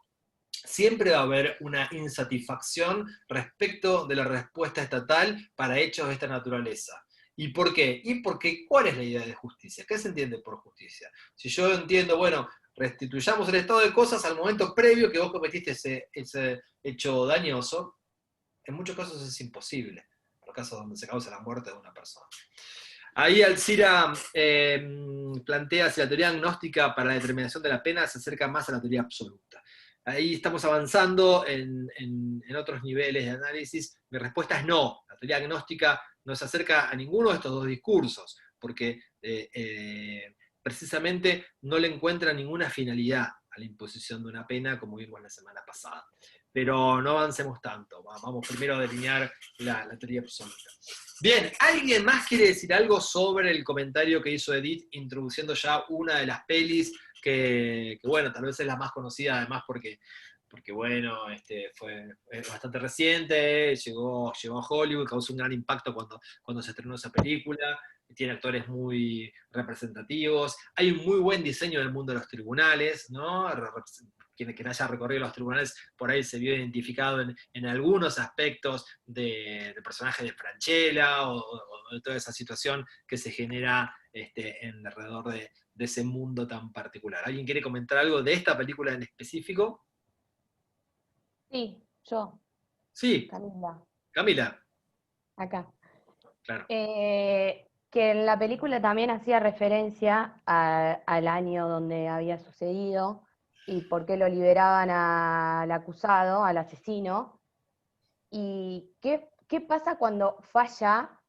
siempre va a haber una insatisfacción respecto de la respuesta estatal para hechos de esta naturaleza. ¿Y por qué? Y porque, ¿cuál es la idea de justicia? ¿Qué se entiende por justicia? Si yo entiendo, bueno, restituyamos el estado de cosas al momento previo que vos cometiste ese hecho dañoso, en muchos casos es imposible, en los casos donde se causa la muerte de una persona. Ahí Alcira plantea si la teoría agnóstica para la determinación de la pena se acerca más a la teoría absoluta. Ahí estamos avanzando en otros niveles de análisis. Mi respuesta es no. La teoría agnóstica no se acerca a ninguno de estos dos discursos, porque precisamente no le encuentra ninguna finalidad a la imposición de una pena, como vimos la semana pasada. Pero no avancemos tanto. Vamos primero a delinear la teoría absoluta. Bien, ¿alguien más quiere decir algo sobre el comentario que hizo Edith introduciendo ya una de las pelis que bueno, tal vez es la más conocida además porque bueno, fue bastante reciente, llegó a Hollywood, causó un gran impacto cuando se estrenó esa película, tiene actores muy representativos, hay un muy buen diseño del mundo de los tribunales, ¿no? Quien haya recorrido los tribunales por ahí se vio identificado en algunos aspectos de personajes de Francella o de toda esa situación que se genera alrededor de ese mundo tan particular. ¿Alguien quiere comentar algo de esta película en específico? Sí, yo. Sí, Camila. Acá. Claro. Que en la película también hacía referencia al año donde había sucedido y por qué lo liberaban al acusado, al asesino, y qué pasa cuando falla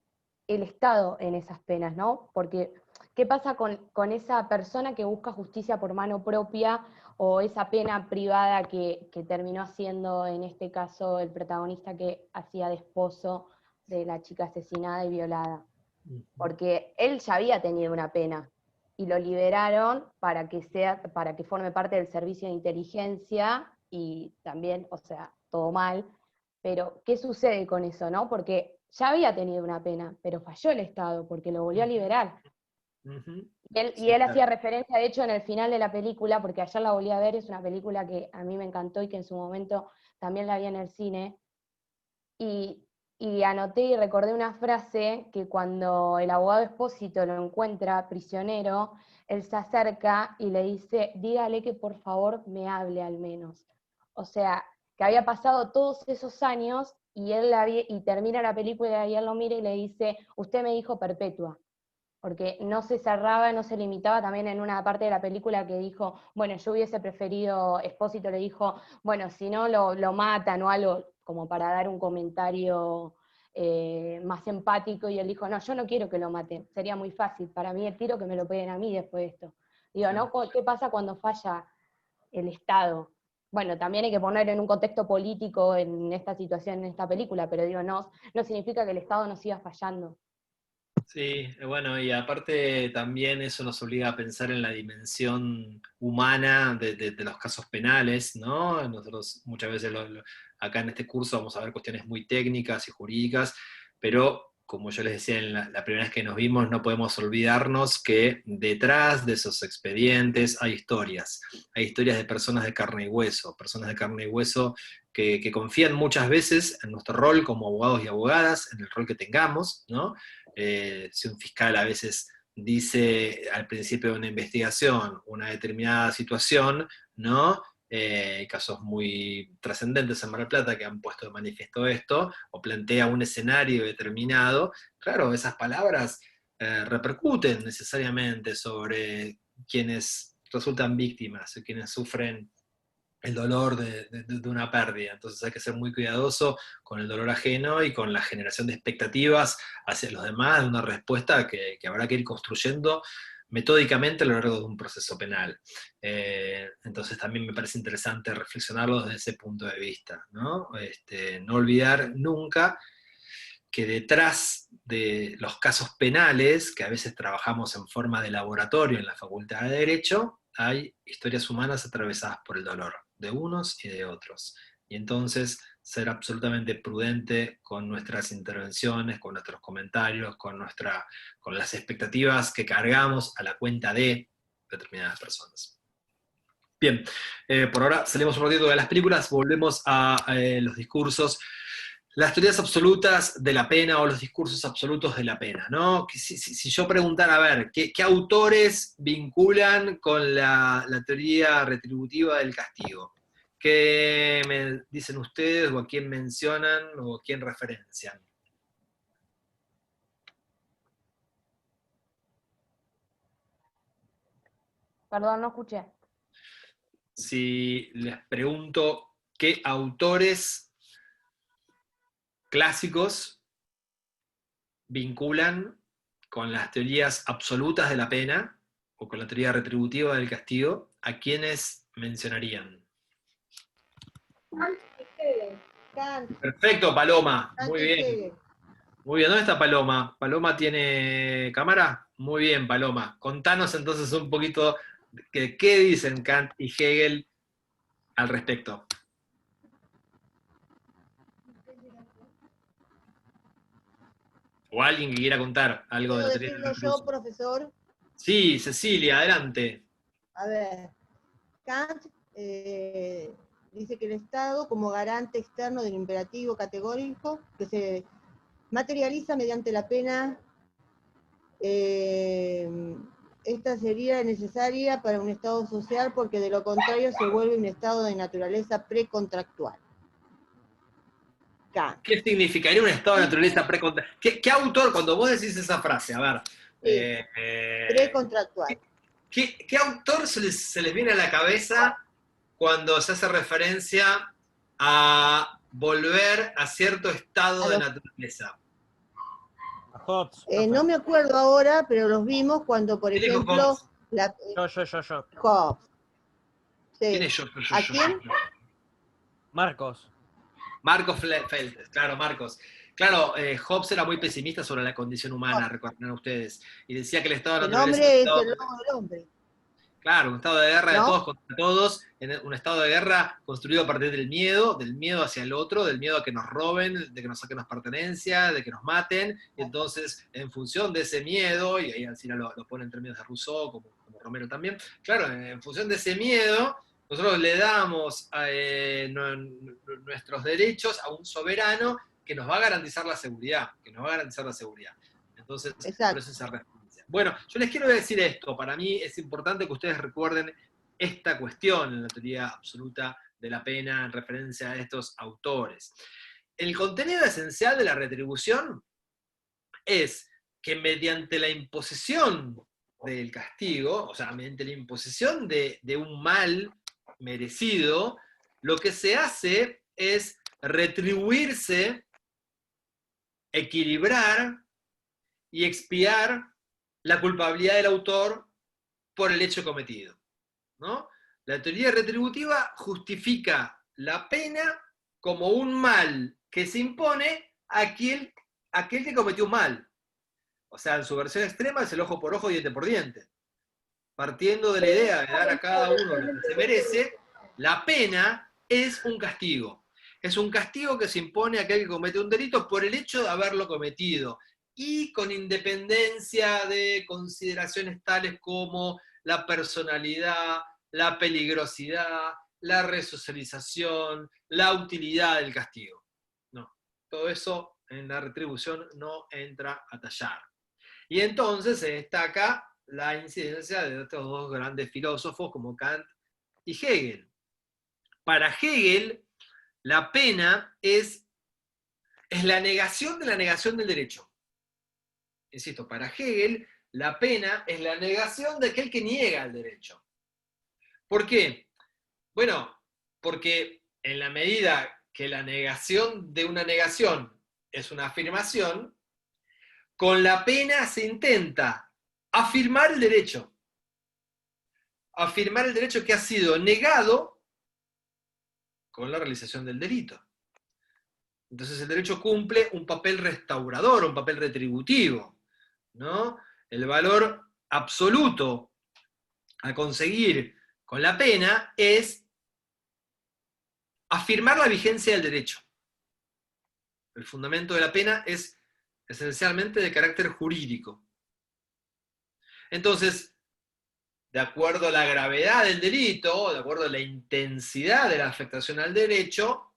el Estado en esas penas, ¿no? Porque, ¿qué pasa con esa persona que busca justicia por mano propia o esa pena privada que terminó haciendo, en este caso, el protagonista que hacía de esposo de la chica asesinada y violada? Porque él ya había tenido una pena y lo liberaron para que forme parte del servicio de inteligencia y también, o sea, todo mal. Pero, ¿qué sucede con eso, no? Porque ya había tenido una pena, pero falló el Estado porque lo volvió a liberar. Y él hacía referencia, de hecho, en el final de la película, porque ayer la volví a ver, es una película que a mí me encantó y que en su momento también la vi en el cine, y anoté y recordé una frase que cuando el abogado Espósito lo encuentra prisionero, él se acerca y le dice, dígale que por favor me hable al menos. O sea, que había pasado todos esos años y termina la película y él lo mira y le dice, usted me dijo perpetua. Porque no se cerraba, no se limitaba, también en una parte de la película que dijo, bueno, yo hubiese preferido, Espósito le dijo, bueno, si no lo matan o algo, como para dar un comentario más empático, y él dijo, no, yo no quiero que lo maten, sería muy fácil, para mí el tiro que me lo peguen a mí después de esto. Digo, ¿no? ¿Qué pasa cuando falla el Estado? Bueno, también hay que poner en un contexto político en esta situación, en esta película, pero digo, no significa que el Estado no siga fallando. Sí, bueno, y aparte también eso nos obliga a pensar en la dimensión humana de los casos penales, ¿no? Nosotros muchas veces acá en este curso vamos a ver cuestiones muy técnicas y jurídicas, pero como yo les decía en la primera vez que nos vimos, no podemos olvidarnos que detrás de esos expedientes hay historias de personas de carne y hueso, que confían muchas veces en nuestro rol como abogados y abogadas, en el rol que tengamos, ¿no? Si un fiscal a veces dice al principio de una investigación una determinada situación, ¿no? Casos muy trascendentes en Mar del Plata que han puesto de manifiesto esto, o plantea un escenario determinado, claro, esas palabras repercuten necesariamente sobre quienes resultan víctimas, quienes sufren el dolor de una pérdida. Entonces hay que ser muy cuidadoso con el dolor ajeno y con la generación de expectativas hacia los demás, de una respuesta que habrá que ir construyendo metódicamente a lo largo de un proceso penal. Entonces también me parece interesante reflexionarlo desde ese punto de vista, ¿no? No olvidar nunca que detrás de los casos penales, que a veces trabajamos en forma de laboratorio en la Facultad de Derecho, hay historias humanas atravesadas por el dolor, de unos y de otros. Y entonces ser absolutamente prudente con nuestras intervenciones, con nuestros comentarios, con las expectativas que cargamos a la cuenta de determinadas personas. Bien, por ahora salimos un ratito de las películas, volvemos a los discursos. Las teorías absolutas de la pena o los discursos absolutos de la pena, ¿no? Si yo preguntara, a ver, ¿qué autores vinculan con la teoría retributiva del castigo? ¿Qué me dicen ustedes o a quién mencionan o a quién referencian? Perdón, no escuché. Si les pregunto qué autores clásicos vinculan con las teorías absolutas de la pena o con la teoría retributiva del castigo, ¿a quiénes mencionarían? Kant y Hegel. Kant, Perfecto, Paloma. Kant Muy y bien. Hegel. Muy bien, ¿dónde está Paloma? ¿Paloma tiene cámara? Muy bien, Paloma. Contanos entonces un poquito qué dicen Kant y Hegel al respecto. O alguien que quiera contar algo de ¿Puedo la teoría decirlo del yo, profesor? Sí, Cecilia, adelante. A ver, Kant dice que el Estado, como garante externo del imperativo categórico, que se materializa mediante la pena, esta sería necesaria para un Estado social porque de lo contrario se vuelve un Estado de naturaleza precontractual. Kant. ¿Qué significaría un estado de naturaleza precontractual? ¿Qué autor, cuando vos decís esa frase, a ver, Precontractual. ¿qué autor se les viene a la cabeza cuando se hace referencia a volver a cierto estado de naturaleza? A Hobbes. No me acuerdo ahora, pero los vimos cuando, por ¿Quién dijo ejemplo, Hobbes? Yo. Hobbes. Sí. ¿Quién es yo? ¿A quién? Marcos. Marcos Feltes, claro, Marcos. Claro, Hobbes era muy pesimista sobre la condición humana, recordarán ustedes, y decía que el estado de El naturaleza... hombre es el lobo del hombre. Claro, un estado de guerra de ¿No? todos contra todos, un estado de guerra construido a partir del miedo hacia el otro, del miedo a que nos roben, de que nos saquen las pertenencias, de que nos maten, y entonces, en función de ese miedo, y ahí Alcina lo pone en términos de Rousseau, como Romero también, claro, en función de ese miedo, nosotros le damos nuestros derechos a un soberano que nos va a garantizar la seguridad, Entonces, Exacto. por eso esa referencia. Bueno, yo les quiero decir esto, para mí es importante que ustedes recuerden esta cuestión en la teoría absoluta de la pena en referencia a estos autores. El contenido esencial de la retribución es que mediante la imposición del castigo, o sea, mediante la imposición de un mal merecido, lo que se hace es retribuirse, equilibrar y expiar la culpabilidad del autor por el hecho cometido, ¿no? La teoría retributiva justifica la pena como un mal que se impone a aquel que cometió un mal. O sea, en su versión extrema es el ojo por ojo, diente por diente. Partiendo de la idea de dar a cada uno lo que se merece, la pena es un castigo. Es un castigo que se impone a aquel que comete un delito por el hecho de haberlo cometido, y con independencia de consideraciones tales como la personalidad, la peligrosidad, la resocialización, la utilidad del castigo. No, todo eso en la retribución no entra a tallar. Y entonces se destaca la incidencia de estos dos grandes filósofos como Kant y Hegel. Para Hegel, la pena es la negación de la negación del derecho. Insisto, para Hegel, la pena es la negación de aquel que niega el derecho. ¿Por qué? Bueno, porque en la medida que la negación de una negación es una afirmación, con la pena se intenta afirmar el derecho. Afirmar el derecho que ha sido negado con la realización del delito. Entonces el derecho cumple un papel restaurador, un papel retributivo, ¿no? El valor absoluto a conseguir con la pena es afirmar la vigencia del derecho. El fundamento de la pena es esencialmente de carácter jurídico. Entonces, de acuerdo a la gravedad del delito, de acuerdo a la intensidad de la afectación al derecho,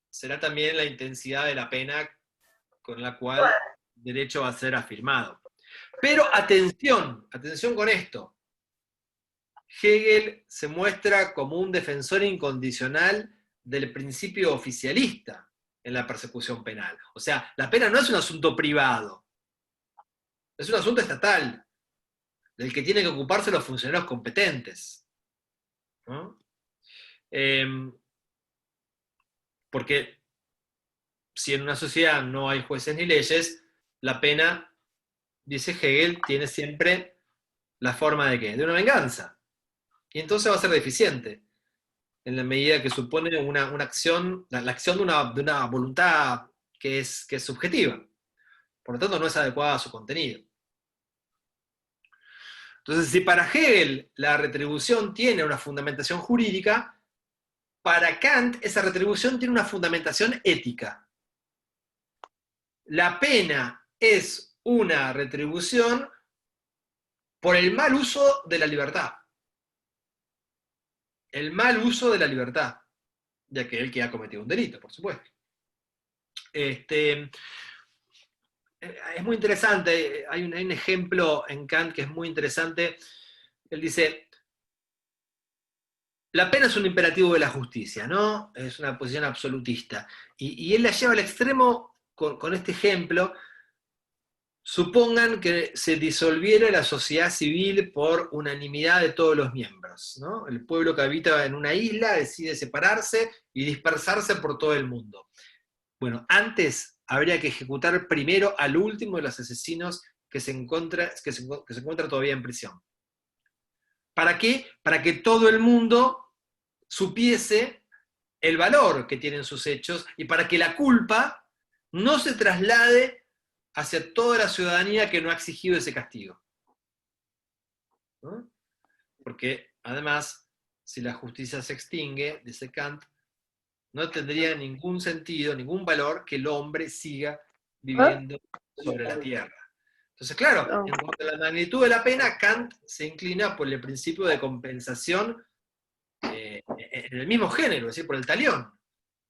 será también la intensidad de la pena con la cual el derecho va a ser afirmado. Pero atención con esto. Hegel se muestra como un defensor incondicional del principio oficialista en la persecución penal. O sea, la pena no es un asunto privado, es un asunto estatal, del que tienen que ocuparse los funcionarios competentes, ¿no? Porque si en una sociedad no hay jueces ni leyes, la pena, dice Hegel, tiene siempre la forma de ¿qué? De una venganza. Y entonces va a ser deficiente, en la medida que supone una acción, la acción de una voluntad que es subjetiva. Por lo tanto, no es adecuada a su contenido. Entonces, si para Hegel la retribución tiene una fundamentación jurídica, para Kant esa retribución tiene una fundamentación ética. La pena es una retribución por el mal uso de la libertad. El mal uso de la libertad de aquel que ha cometido un delito, por supuesto. Es muy interesante, hay un ejemplo en Kant que es muy interesante. Él dice, la pena es un imperativo de la justicia, ¿no? Es una posición absolutista. Y él la lleva al extremo con este ejemplo. Supongan que se disolviera la sociedad civil por unanimidad de todos los miembros, ¿no? El pueblo que habita en una isla decide separarse y dispersarse por todo el mundo. Bueno, antes habría que ejecutar primero al último de los asesinos que se encuentra todavía en prisión. ¿Para qué? Para que todo el mundo supiese el valor que tienen sus hechos y para que la culpa no se traslade hacia toda la ciudadanía que no ha exigido ese castigo, ¿no? Porque, además, si la justicia se extingue, dice Kant, no tendría ningún sentido, ningún valor que el hombre siga viviendo sobre la tierra. Entonces, claro, en cuanto a la magnitud de la pena, Kant se inclina por el principio de compensación en el mismo género, es decir, por el talión.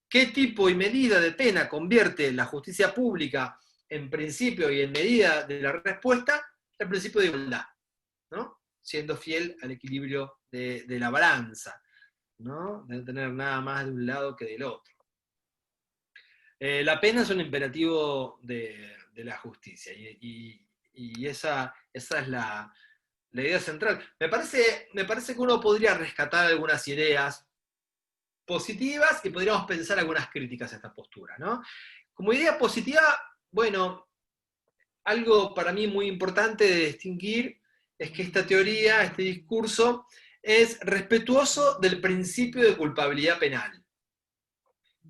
¿Qué tipo y medida de pena convierte la justicia pública en principio y en medida de la respuesta? El principio de igualdad, ¿no? Siendo fiel al equilibrio de la balanza, ¿no? De no tener nada más de un lado que del otro. La pena es un imperativo de la justicia, y esa es la idea central. Me parece que uno podría rescatar algunas ideas positivas y podríamos pensar algunas críticas a esta postura, ¿no? Como idea positiva, bueno, algo para mí muy importante de distinguir es que esta teoría, este discurso, es respetuoso del principio de culpabilidad penal.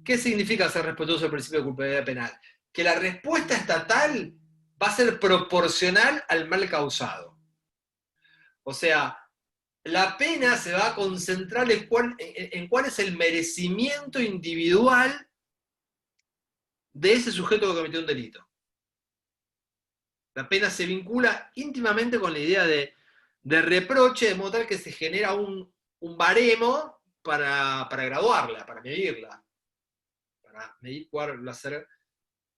¿Qué significa ser respetuoso del principio de culpabilidad penal? Que la respuesta estatal va a ser proporcional al mal causado. O sea, la pena se va a concentrar en cuál es el merecimiento individual de ese sujeto que cometió un delito. La pena se vincula íntimamente con la idea de reproche, de modo tal que se genera un baremo para graduarla, para medir cuál va a ser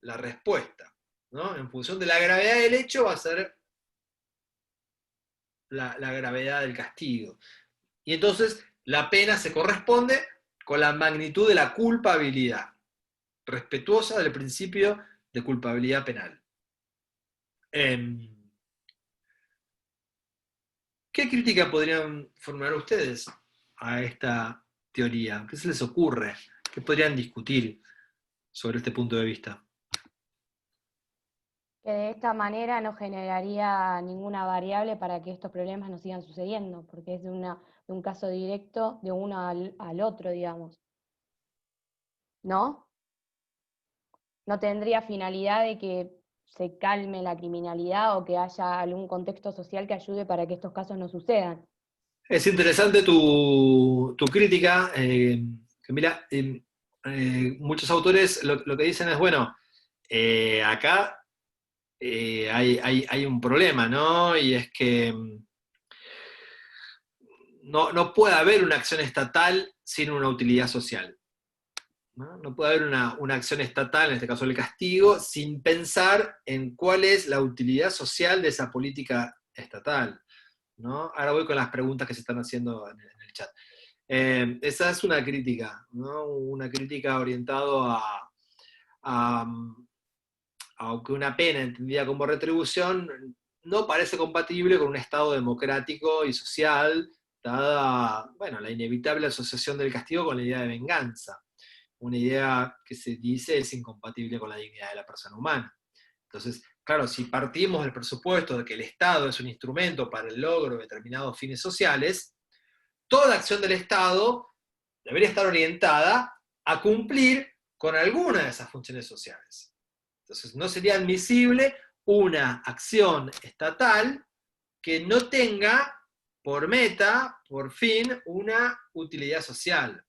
la respuesta, ¿no? En función de la gravedad del hecho va a ser la gravedad del castigo. Y entonces la pena se corresponde con la magnitud de la culpabilidad, respetuosa del principio de culpabilidad penal. ¿Qué crítica podrían formular ustedes a esta teoría? ¿Qué se les ocurre? ¿Qué podrían discutir sobre este punto de vista? Que de esta manera no generaría ninguna variable para que estos problemas no sigan sucediendo, porque es de un caso directo de uno al otro, digamos. ¿No? No tendría finalidad de que se calme la criminalidad o que haya algún contexto social que ayude para que estos casos no sucedan. Es interesante tu crítica, Camila. Muchos autores lo que dicen es, bueno, acá hay un problema, ¿no? Y es que no puede haber una acción estatal sin una utilidad social. No puede haber una acción estatal, en este caso el castigo, sin pensar en cuál es la utilidad social de esa política estatal, ¿no? Ahora voy con las preguntas que se están haciendo en el chat. Esa es una crítica, ¿no? Una crítica orientada a que una pena entendida como retribución no parece compatible con un Estado democrático y social, dada, bueno, la inevitable asociación del castigo con la idea de venganza. Una idea que se dice es incompatible con la dignidad de la persona humana. Entonces, claro, si partimos del presupuesto de que el Estado es un instrumento para el logro de determinados fines sociales, toda acción del Estado debería estar orientada a cumplir con alguna de esas funciones sociales. Entonces, no sería admisible una acción estatal que no tenga por meta, por fin, una utilidad social,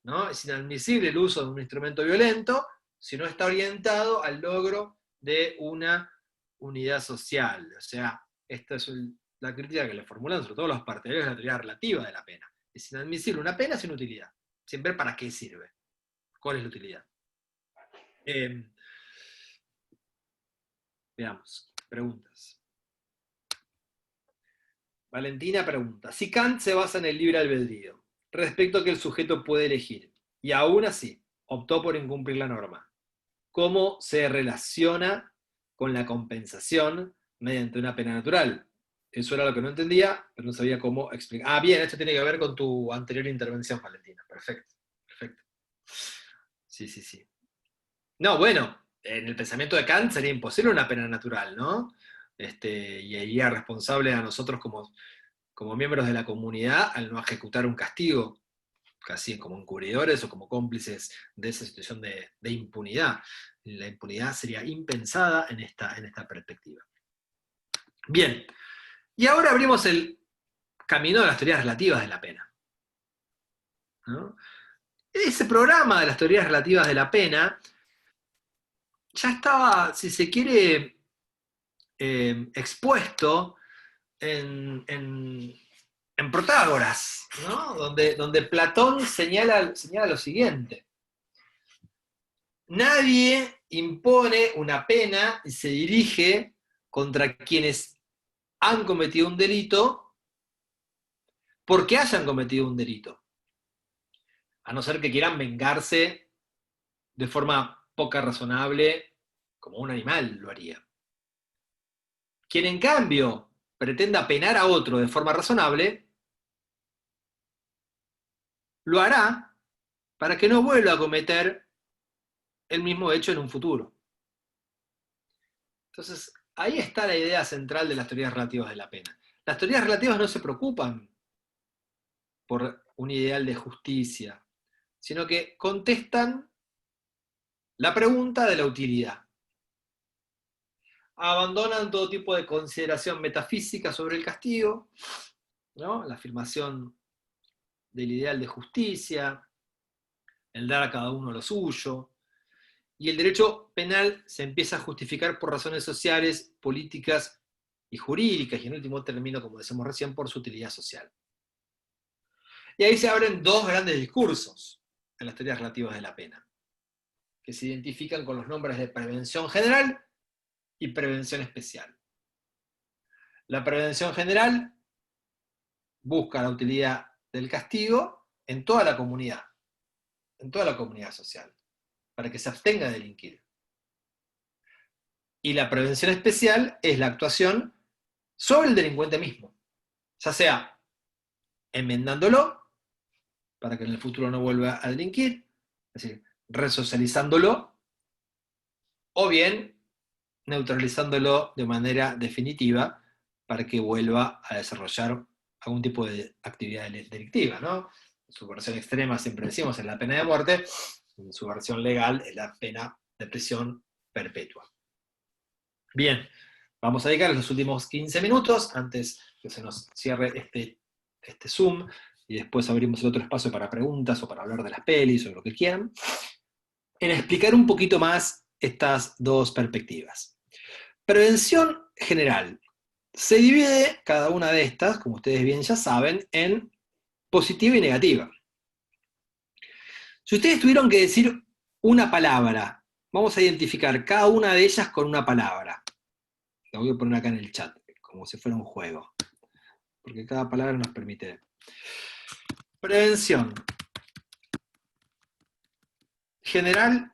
¿no? Es inadmisible el uso de un instrumento violento si no está orientado al logro de una unidad social. O sea, esta es la crítica que le formulan sobre todo los partidarios de la teoría relativa de la pena. Es inadmisible una pena sin utilidad, sin ver para qué sirve, cuál es la utilidad. Veamos, preguntas. Valentina pregunta, si Kant se basa en el libre albedrío, respecto a que el sujeto puede elegir, y aún así optó por incumplir la norma, ¿cómo se relaciona con la compensación mediante una pena natural? Eso era lo que no entendía, pero no sabía cómo explicar. Ah, bien, esto tiene que ver con tu anterior intervención, Valentina. Perfecto, perfecto. Sí. No, bueno, en el pensamiento de Kant sería imposible una pena natural, ¿no? Y sería responsable a nosotros como miembros de la comunidad al no ejecutar un castigo, casi como encubridores o como cómplices de esa situación de impunidad. La impunidad sería impensada en esta perspectiva. Bien, y ahora abrimos el camino de las teorías relativas de la pena, ¿no? Ese programa de las teorías relativas de la pena ya estaba, si se quiere, expuesto en Protágoras, ¿no? donde Platón señala lo siguiente. Nadie impone una pena y se dirige contra quienes han cometido un delito porque hayan cometido un delito, a no ser que quieran vengarse de forma poco razonable, como un animal lo haría. Quien en cambio pretenda penar a otro de forma razonable, lo hará para que no vuelva a cometer el mismo hecho en un futuro. Entonces, ahí está la idea central de las teorías relativas de la pena. Las teorías relativas no se preocupan por un ideal de justicia, sino que contestan la pregunta de la utilidad. Abandonan todo tipo de consideración metafísica sobre el castigo, ¿no? La afirmación del ideal de justicia, el dar a cada uno lo suyo, y el derecho penal se empieza a justificar por razones sociales, políticas y jurídicas, y en último término, como decíamos recién, por su utilidad social. Y ahí se abren dos grandes discursos en las teorías relativas de la pena, que se identifican con los nombres de prevención general y prevención especial. La prevención general busca la utilidad del castigo en toda la comunidad social, para que se abstenga de delinquir. Y la prevención especial es la actuación sobre el delincuente mismo, ya sea enmendándolo, para que en el futuro no vuelva a delinquir, es decir, resocializándolo, o bien neutralizándolo de manera definitiva para que vuelva a desarrollar algún tipo de actividad delictiva, ¿no? En su versión extrema siempre decimos es la pena de muerte, en su versión legal es la pena de prisión perpetua. Bien, vamos a dedicar los últimos 15 minutos antes que se nos cierre este Zoom, y después abrimos el otro espacio para preguntas o para hablar de las pelis o lo que quieran, en explicar un poquito más estas dos perspectivas. Prevención general. Se divide cada una de estas, como ustedes bien ya saben, en positiva y negativa. Si ustedes tuvieron que decir una palabra, vamos a identificar cada una de ellas con una palabra. La voy a poner acá en el chat, como si fuera un juego, porque cada palabra nos permite. Prevención. General,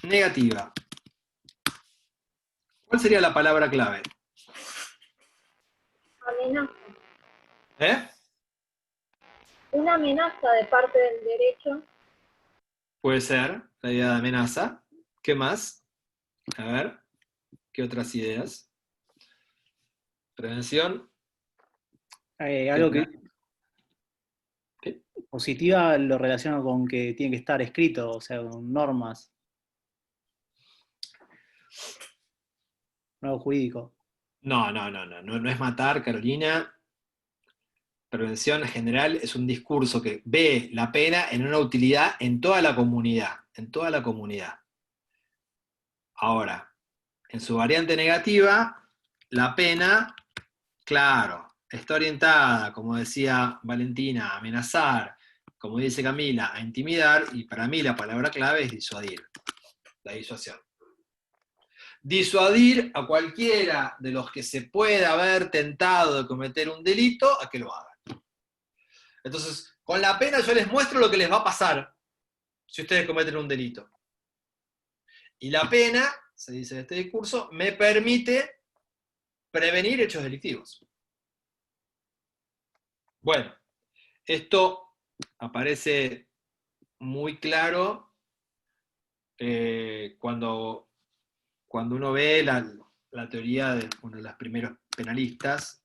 negativa. ¿Cuál sería la palabra clave? Amenaza. ¿Eh? Una amenaza de parte del derecho. Puede ser, la idea de amenaza. ¿Qué más? A ver, ¿qué otras ideas? Prevención. Algo que ¿Qué? positiva lo relaciono con que tiene que estar escrito, o sea, con normas. Algo jurídico. No es matar, Carolina. Prevención general es un discurso que ve la pena en una utilidad en toda la comunidad, Ahora, en su variante negativa, la pena, claro, está orientada, como decía Valentina, a amenazar, como dice Camila, a intimidar, y para mí la palabra clave es disuadir, la disuasión. Disuadir a cualquiera de los que se pueda haber tentado de cometer un delito a que lo hagan. Entonces, con la pena yo les muestro lo que les va a pasar si ustedes cometen un delito. Y la pena, se dice en este discurso, me permite prevenir hechos delictivos. Bueno, esto aparece muy claro cuando uno ve la teoría de uno de los primeros penalistas,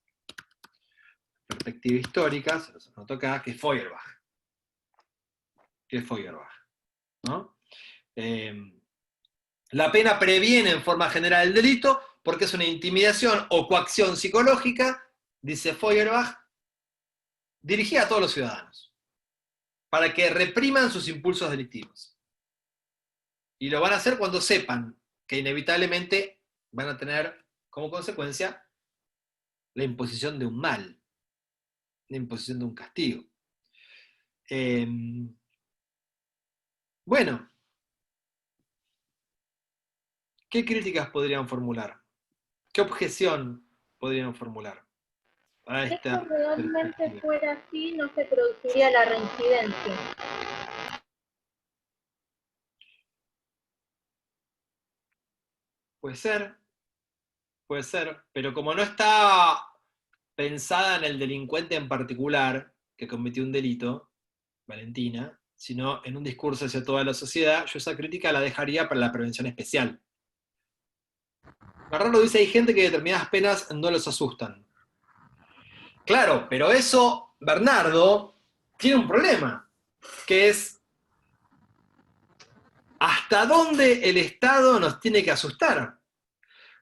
perspectiva histórica, se los anoto acá, que es Feuerbach. ¿No? La pena previene en forma general el delito porque es una intimidación o coacción psicológica, dice Feuerbach, dirigida a todos los ciudadanos, para que repriman sus impulsos delictivos. Y lo van a hacer cuando sepan que inevitablemente van a tener como consecuencia la imposición de un mal, la imposición de un castigo. Bueno, ¿qué críticas podrían formular? ¿Qué objeción podrían formular a Si esta esto realmente perspectiva? fuera así, no se produciría la reincidencia. Puede ser, pero como no está pensada en el delincuente en particular que cometió un delito, Valentina, sino en un discurso hacia toda la sociedad, yo esa crítica la dejaría para la prevención especial. Garrano dice, hay gente que determinadas penas no los asustan. Claro, pero eso, Bernardo, tiene un problema, que es hasta dónde el Estado nos tiene que asustar.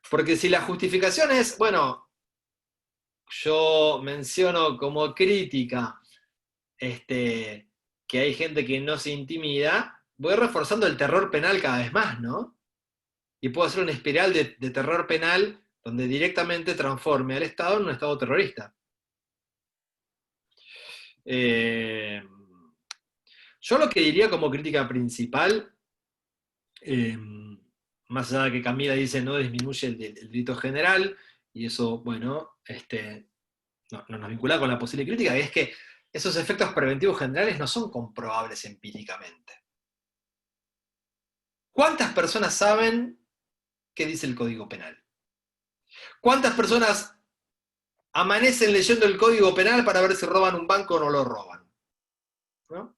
Porque si la justificación es, bueno, yo menciono como crítica que hay gente que no se intimida, voy reforzando el terror penal cada vez más, ¿no? Y puedo hacer una espiral de terror penal donde directamente transforme al Estado en un Estado terrorista. Yo lo que diría como crítica principal, más allá de que Camila dice no disminuye el delito general, y eso, bueno, no nos vincula con la posible crítica, es que esos efectos preventivos generales no son comprobables empíricamente. ¿Cuántas personas saben qué dice el Código Penal? ¿Cuántas personas amanecen leyendo el Código Penal para ver si roban un banco o no lo roban? ¿No?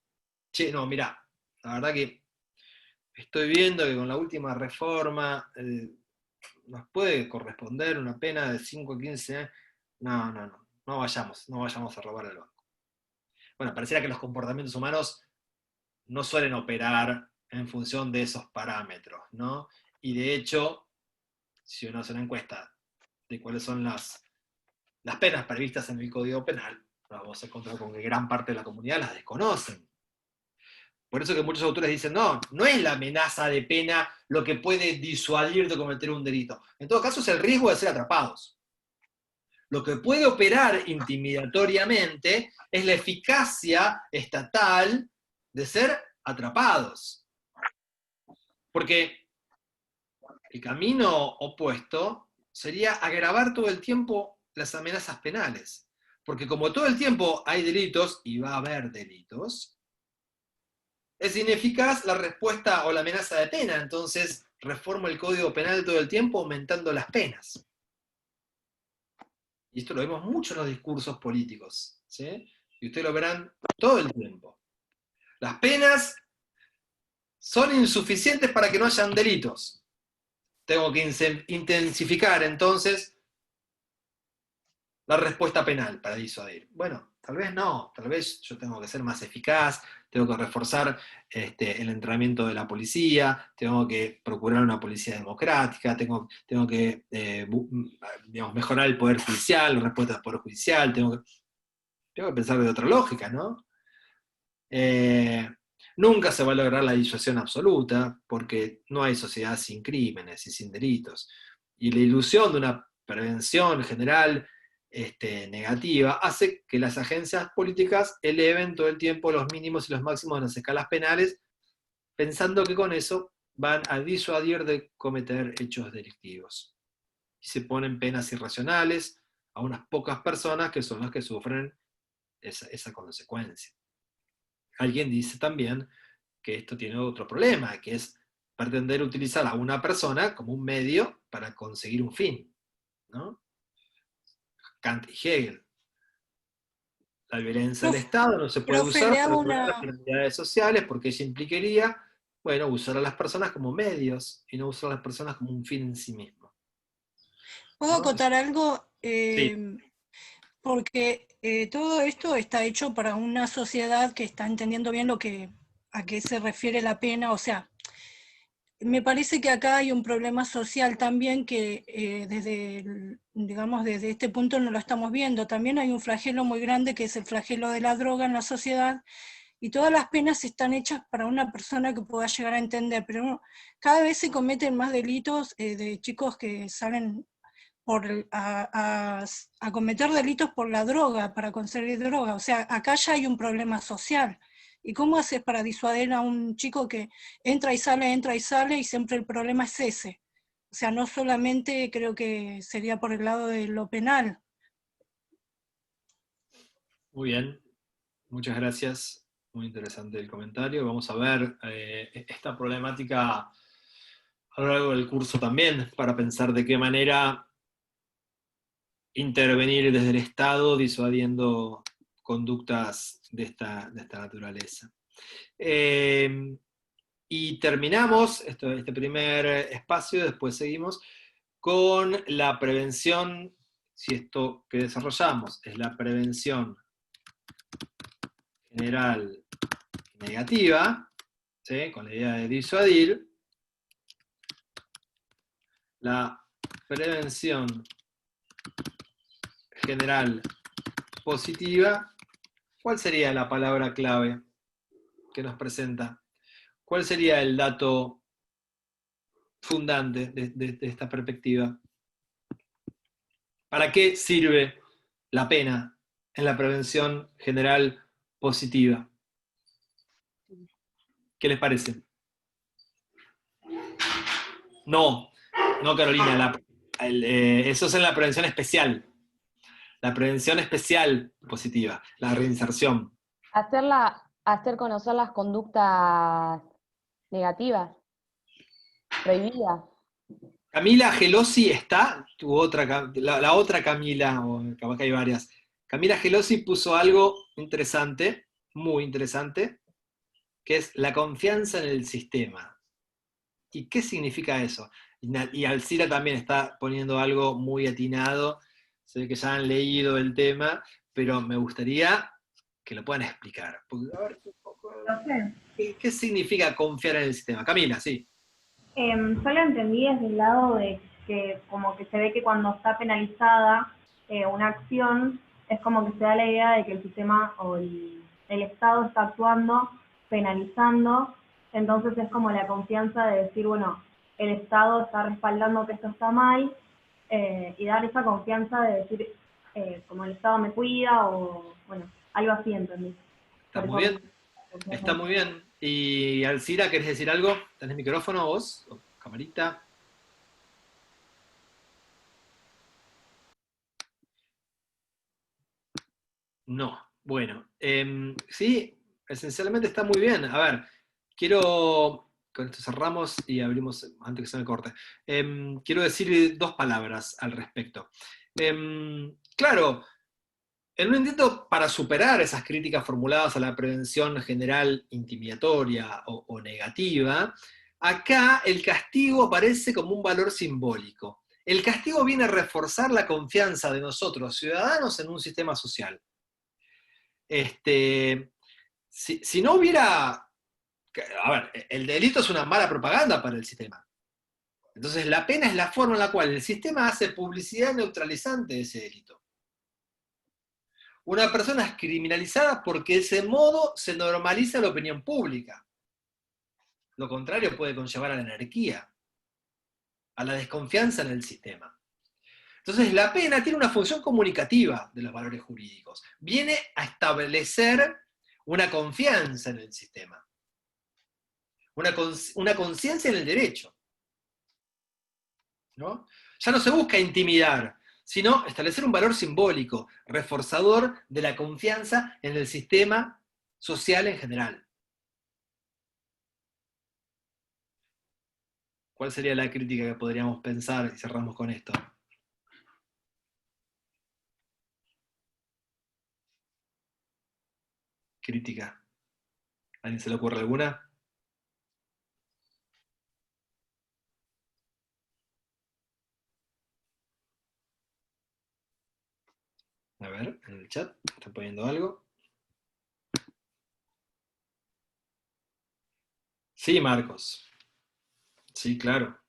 Che, no, mirá, la verdad que estoy viendo que con la última reforma nos puede corresponder una pena de 5 a 15 años. No vayamos a robar el banco. Bueno, pareciera que los comportamientos humanos no suelen operar en función de esos parámetros, ¿no? Y de hecho, si uno hace una encuesta de cuáles son las penas previstas en el Código Penal, vamos a encontrar con que gran parte de la comunidad las desconocen. Por eso que muchos autores dicen, no es la amenaza de pena lo que puede disuadir de cometer un delito. En todo caso es el riesgo de ser atrapados. Lo que puede operar intimidatoriamente es la eficacia estatal de ser atrapados. Porque el camino opuesto sería agravar todo el tiempo las amenazas penales. Porque como todo el tiempo hay delitos, y va a haber delitos, es ineficaz la respuesta o la amenaza de pena. Entonces reformo el Código Penal todo el tiempo aumentando las penas. Y esto lo vemos mucho en los discursos políticos, ¿sí? Y ustedes lo verán todo el tiempo. Las penas son insuficientes para que no hayan delitos. Tengo que intensificar entonces la respuesta penal para disuadir. Bueno, tal vez no, tal vez yo tengo que ser más eficaz, tengo que reforzar el entrenamiento de la policía, tengo que procurar una policía democrática, tengo que mejorar el poder judicial, la respuesta del poder judicial, tengo que pensar de otra lógica, ¿no? Nunca se va a lograr la disuasión absoluta, porque no hay sociedad sin crímenes y sin delitos. Y la ilusión de una prevención general negativa hace que las agencias políticas eleven todo el tiempo los mínimos y los máximos de las escalas penales, pensando que con eso van a disuadir de cometer hechos delictivos. Y se ponen penas irracionales a unas pocas personas que son las que sufren esa consecuencia. Alguien dice también que esto tiene otro problema, que es pretender utilizar a una persona como un medio para conseguir un fin, ¿no? Kant y Hegel. La violencia del Estado no se puede usar para controlar las comunidades sociales porque eso implicaría, bueno, usar a las personas como medios y no usar a las personas como un fin en sí mismo. ¿Puedo acotar algo? Sí. Porque todo esto está hecho para una sociedad que está entendiendo bien a qué se refiere la pena. O sea, me parece que acá hay un problema social también que desde este punto no lo estamos viendo. También hay un flagelo muy grande que es el flagelo de la droga en la sociedad, y todas las penas están hechas para una persona que pueda llegar a entender, pero cada vez se cometen más delitos de chicos que salen a cometer delitos por la droga, para conseguir droga. O sea, acá ya hay un problema social. ¿Y cómo haces para disuadir a un chico que entra y sale, y siempre el problema es ese? O sea, no solamente creo que sería por el lado de lo penal. Muy bien, muchas gracias. Muy interesante el comentario. Vamos a ver esta problemática a lo largo del curso también, para pensar de qué manera intervenir desde el Estado disuadiendo conductas de esta naturaleza. Y terminamos este primer espacio, después seguimos con la prevención si esto que desarrollamos es la prevención general negativa, ¿sí?, con la idea de disuadir, la prevención general positiva, ¿cuál sería la palabra clave que nos presenta? ¿Cuál sería el dato fundante de esta perspectiva? ¿Para qué sirve la pena en la prevención general positiva? ¿Qué les parece? No, Carolina, eso es en la prevención especial. La prevención especial positiva, la reinserción. Hacer conocer las conductas negativas, prohibidas. Camila Gelosi está, la otra Camila, o capaz que hay varias. Camila Gelosi puso algo interesante, muy interesante, que es la confianza en el sistema. ¿Y qué significa eso? Y Alcira también está poniendo algo muy atinado, sé que ya han leído el tema, pero me gustaría que lo puedan explicar. Porque, a ver, ¿qué significa confiar en el sistema? Camila, sí. Yo lo entendí desde el lado de que como que se ve que cuando está penalizada una acción, es como que se da la idea de que el sistema o el Estado está actuando, penalizando, entonces es como la confianza de decir, bueno, el Estado está respaldando que esto está mal, y dar esa confianza de decir, como el Estado me cuida, o bueno, algo así, ¿entendí? Está muy bien. Está muy bien. Y Alcira, ¿querés decir algo? ¿Tenés micrófono vos? ¿O camarita? No. Bueno. Sí, esencialmente está muy bien. A ver, con esto cerramos y abrimos antes que se me corte. Quiero decir dos palabras al respecto. Claro, en un intento para superar esas críticas formuladas a la prevención general intimidatoria o negativa, acá el castigo aparece como un valor simbólico. El castigo viene a reforzar la confianza de nosotros, ciudadanos, en un sistema social. Si no hubiera... A ver, el delito es una mala propaganda para el sistema. Entonces la pena es la forma en la cual el sistema hace publicidad neutralizante de ese delito. Una persona es criminalizada porque de ese modo se normaliza la opinión pública. Lo contrario puede conllevar a la anarquía, a la desconfianza en el sistema. Entonces la pena tiene una función comunicativa de los valores jurídicos. Viene a establecer una confianza en el sistema, una conciencia en el derecho, ¿no? Ya no se busca intimidar, sino establecer un valor simbólico, reforzador de la confianza en el sistema social en general. ¿Cuál sería la crítica que podríamos pensar y cerramos con esto? Crítica. ¿A alguien se le ocurre alguna? A ver, en el chat, ¿están poniendo algo? Sí, Marcos. Sí, claro.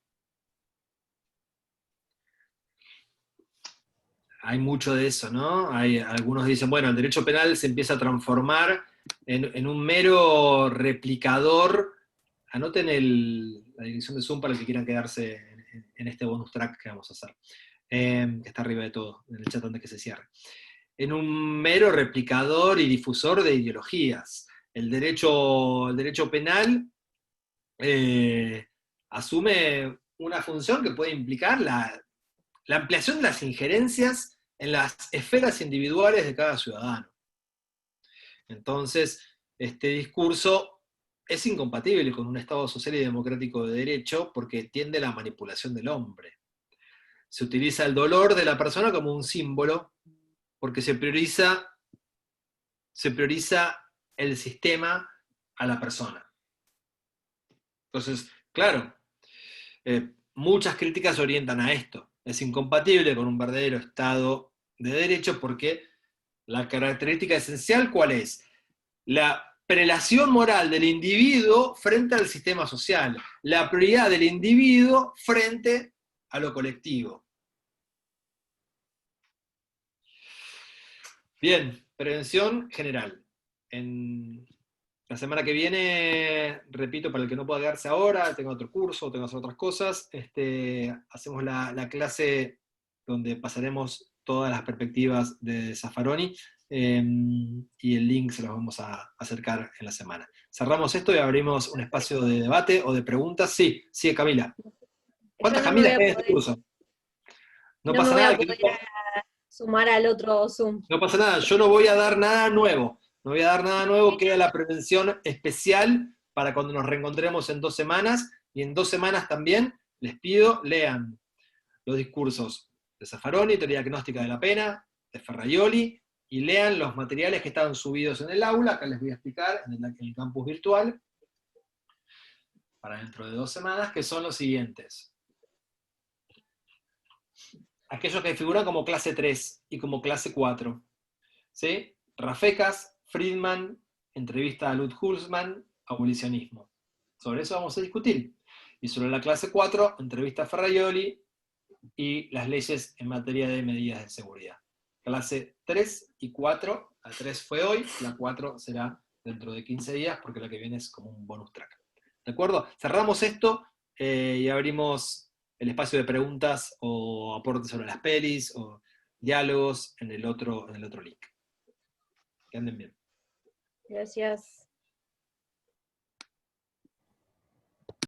Hay mucho de eso, ¿no? Algunos dicen, bueno, el derecho penal se empieza a transformar en un mero replicador. Anoten la dirección de Zoom para los que quieran quedarse en este bonus track que vamos a hacer, que está arriba de todo, en el chat antes que se cierre. En un mero replicador y difusor de ideologías. El derecho penal asume una función que puede implicar la ampliación de las injerencias en las esferas individuales de cada ciudadano. Entonces, este discurso es incompatible con un Estado social y democrático de derecho porque tiende a la manipulación del hombre. Se utiliza el dolor de la persona como un símbolo porque se prioriza el sistema a la persona. Entonces, claro, muchas críticas se orientan a esto. es incompatible con un verdadero Estado de Derecho porque la característica esencial, ¿cuál es? La prelación moral del individuo frente al sistema social, la prioridad del individuo frente a lo colectivo. Bien, prevención general. En la semana que viene, repito, para el que no pueda quedarse ahora, tengo otro curso, tengo que hacer otras cosas, hacemos la clase donde pasaremos todas las perspectivas de Zaffaroni, y el link se los vamos a acercar en la semana. Cerramos esto y abrimos un espacio de debate o de preguntas. Sí, Camila. ¿Cuántas Yo no me Camilas voy a hay en este poder- curso? No no pasa me voy nada. a poder sumar al otro Zoom. No pasa nada, yo no voy a dar nada nuevo. No voy a dar nada nuevo, queda la prevención especial para cuando nos reencontremos en 2 semanas, y en 2 semanas también les pido lean los discursos de Zaffaroni, teoría gnóstica de la pena, de Ferraioli, y lean los materiales que estaban subidos en el aula, acá les voy a explicar en el campus virtual, para dentro de 2 semanas, que son los siguientes. Aquellos que figuran como clase 3 y como clase 4. ¿Sí? Rafecas, Friedman, entrevista a Lud Hulsmann, abolicionismo. Sobre eso vamos a discutir. Y sobre la clase 4, entrevista a Ferraioli y las leyes en materia de medidas de seguridad. Clase 3 y 4, la 3 fue hoy, la 4 será dentro de 15 días, porque la que viene es como un bonus track. ¿De acuerdo? Cerramos esto y abrimos el espacio de preguntas o aportes sobre las pelis o diálogos en el otro link. Que anden bien. Gracias.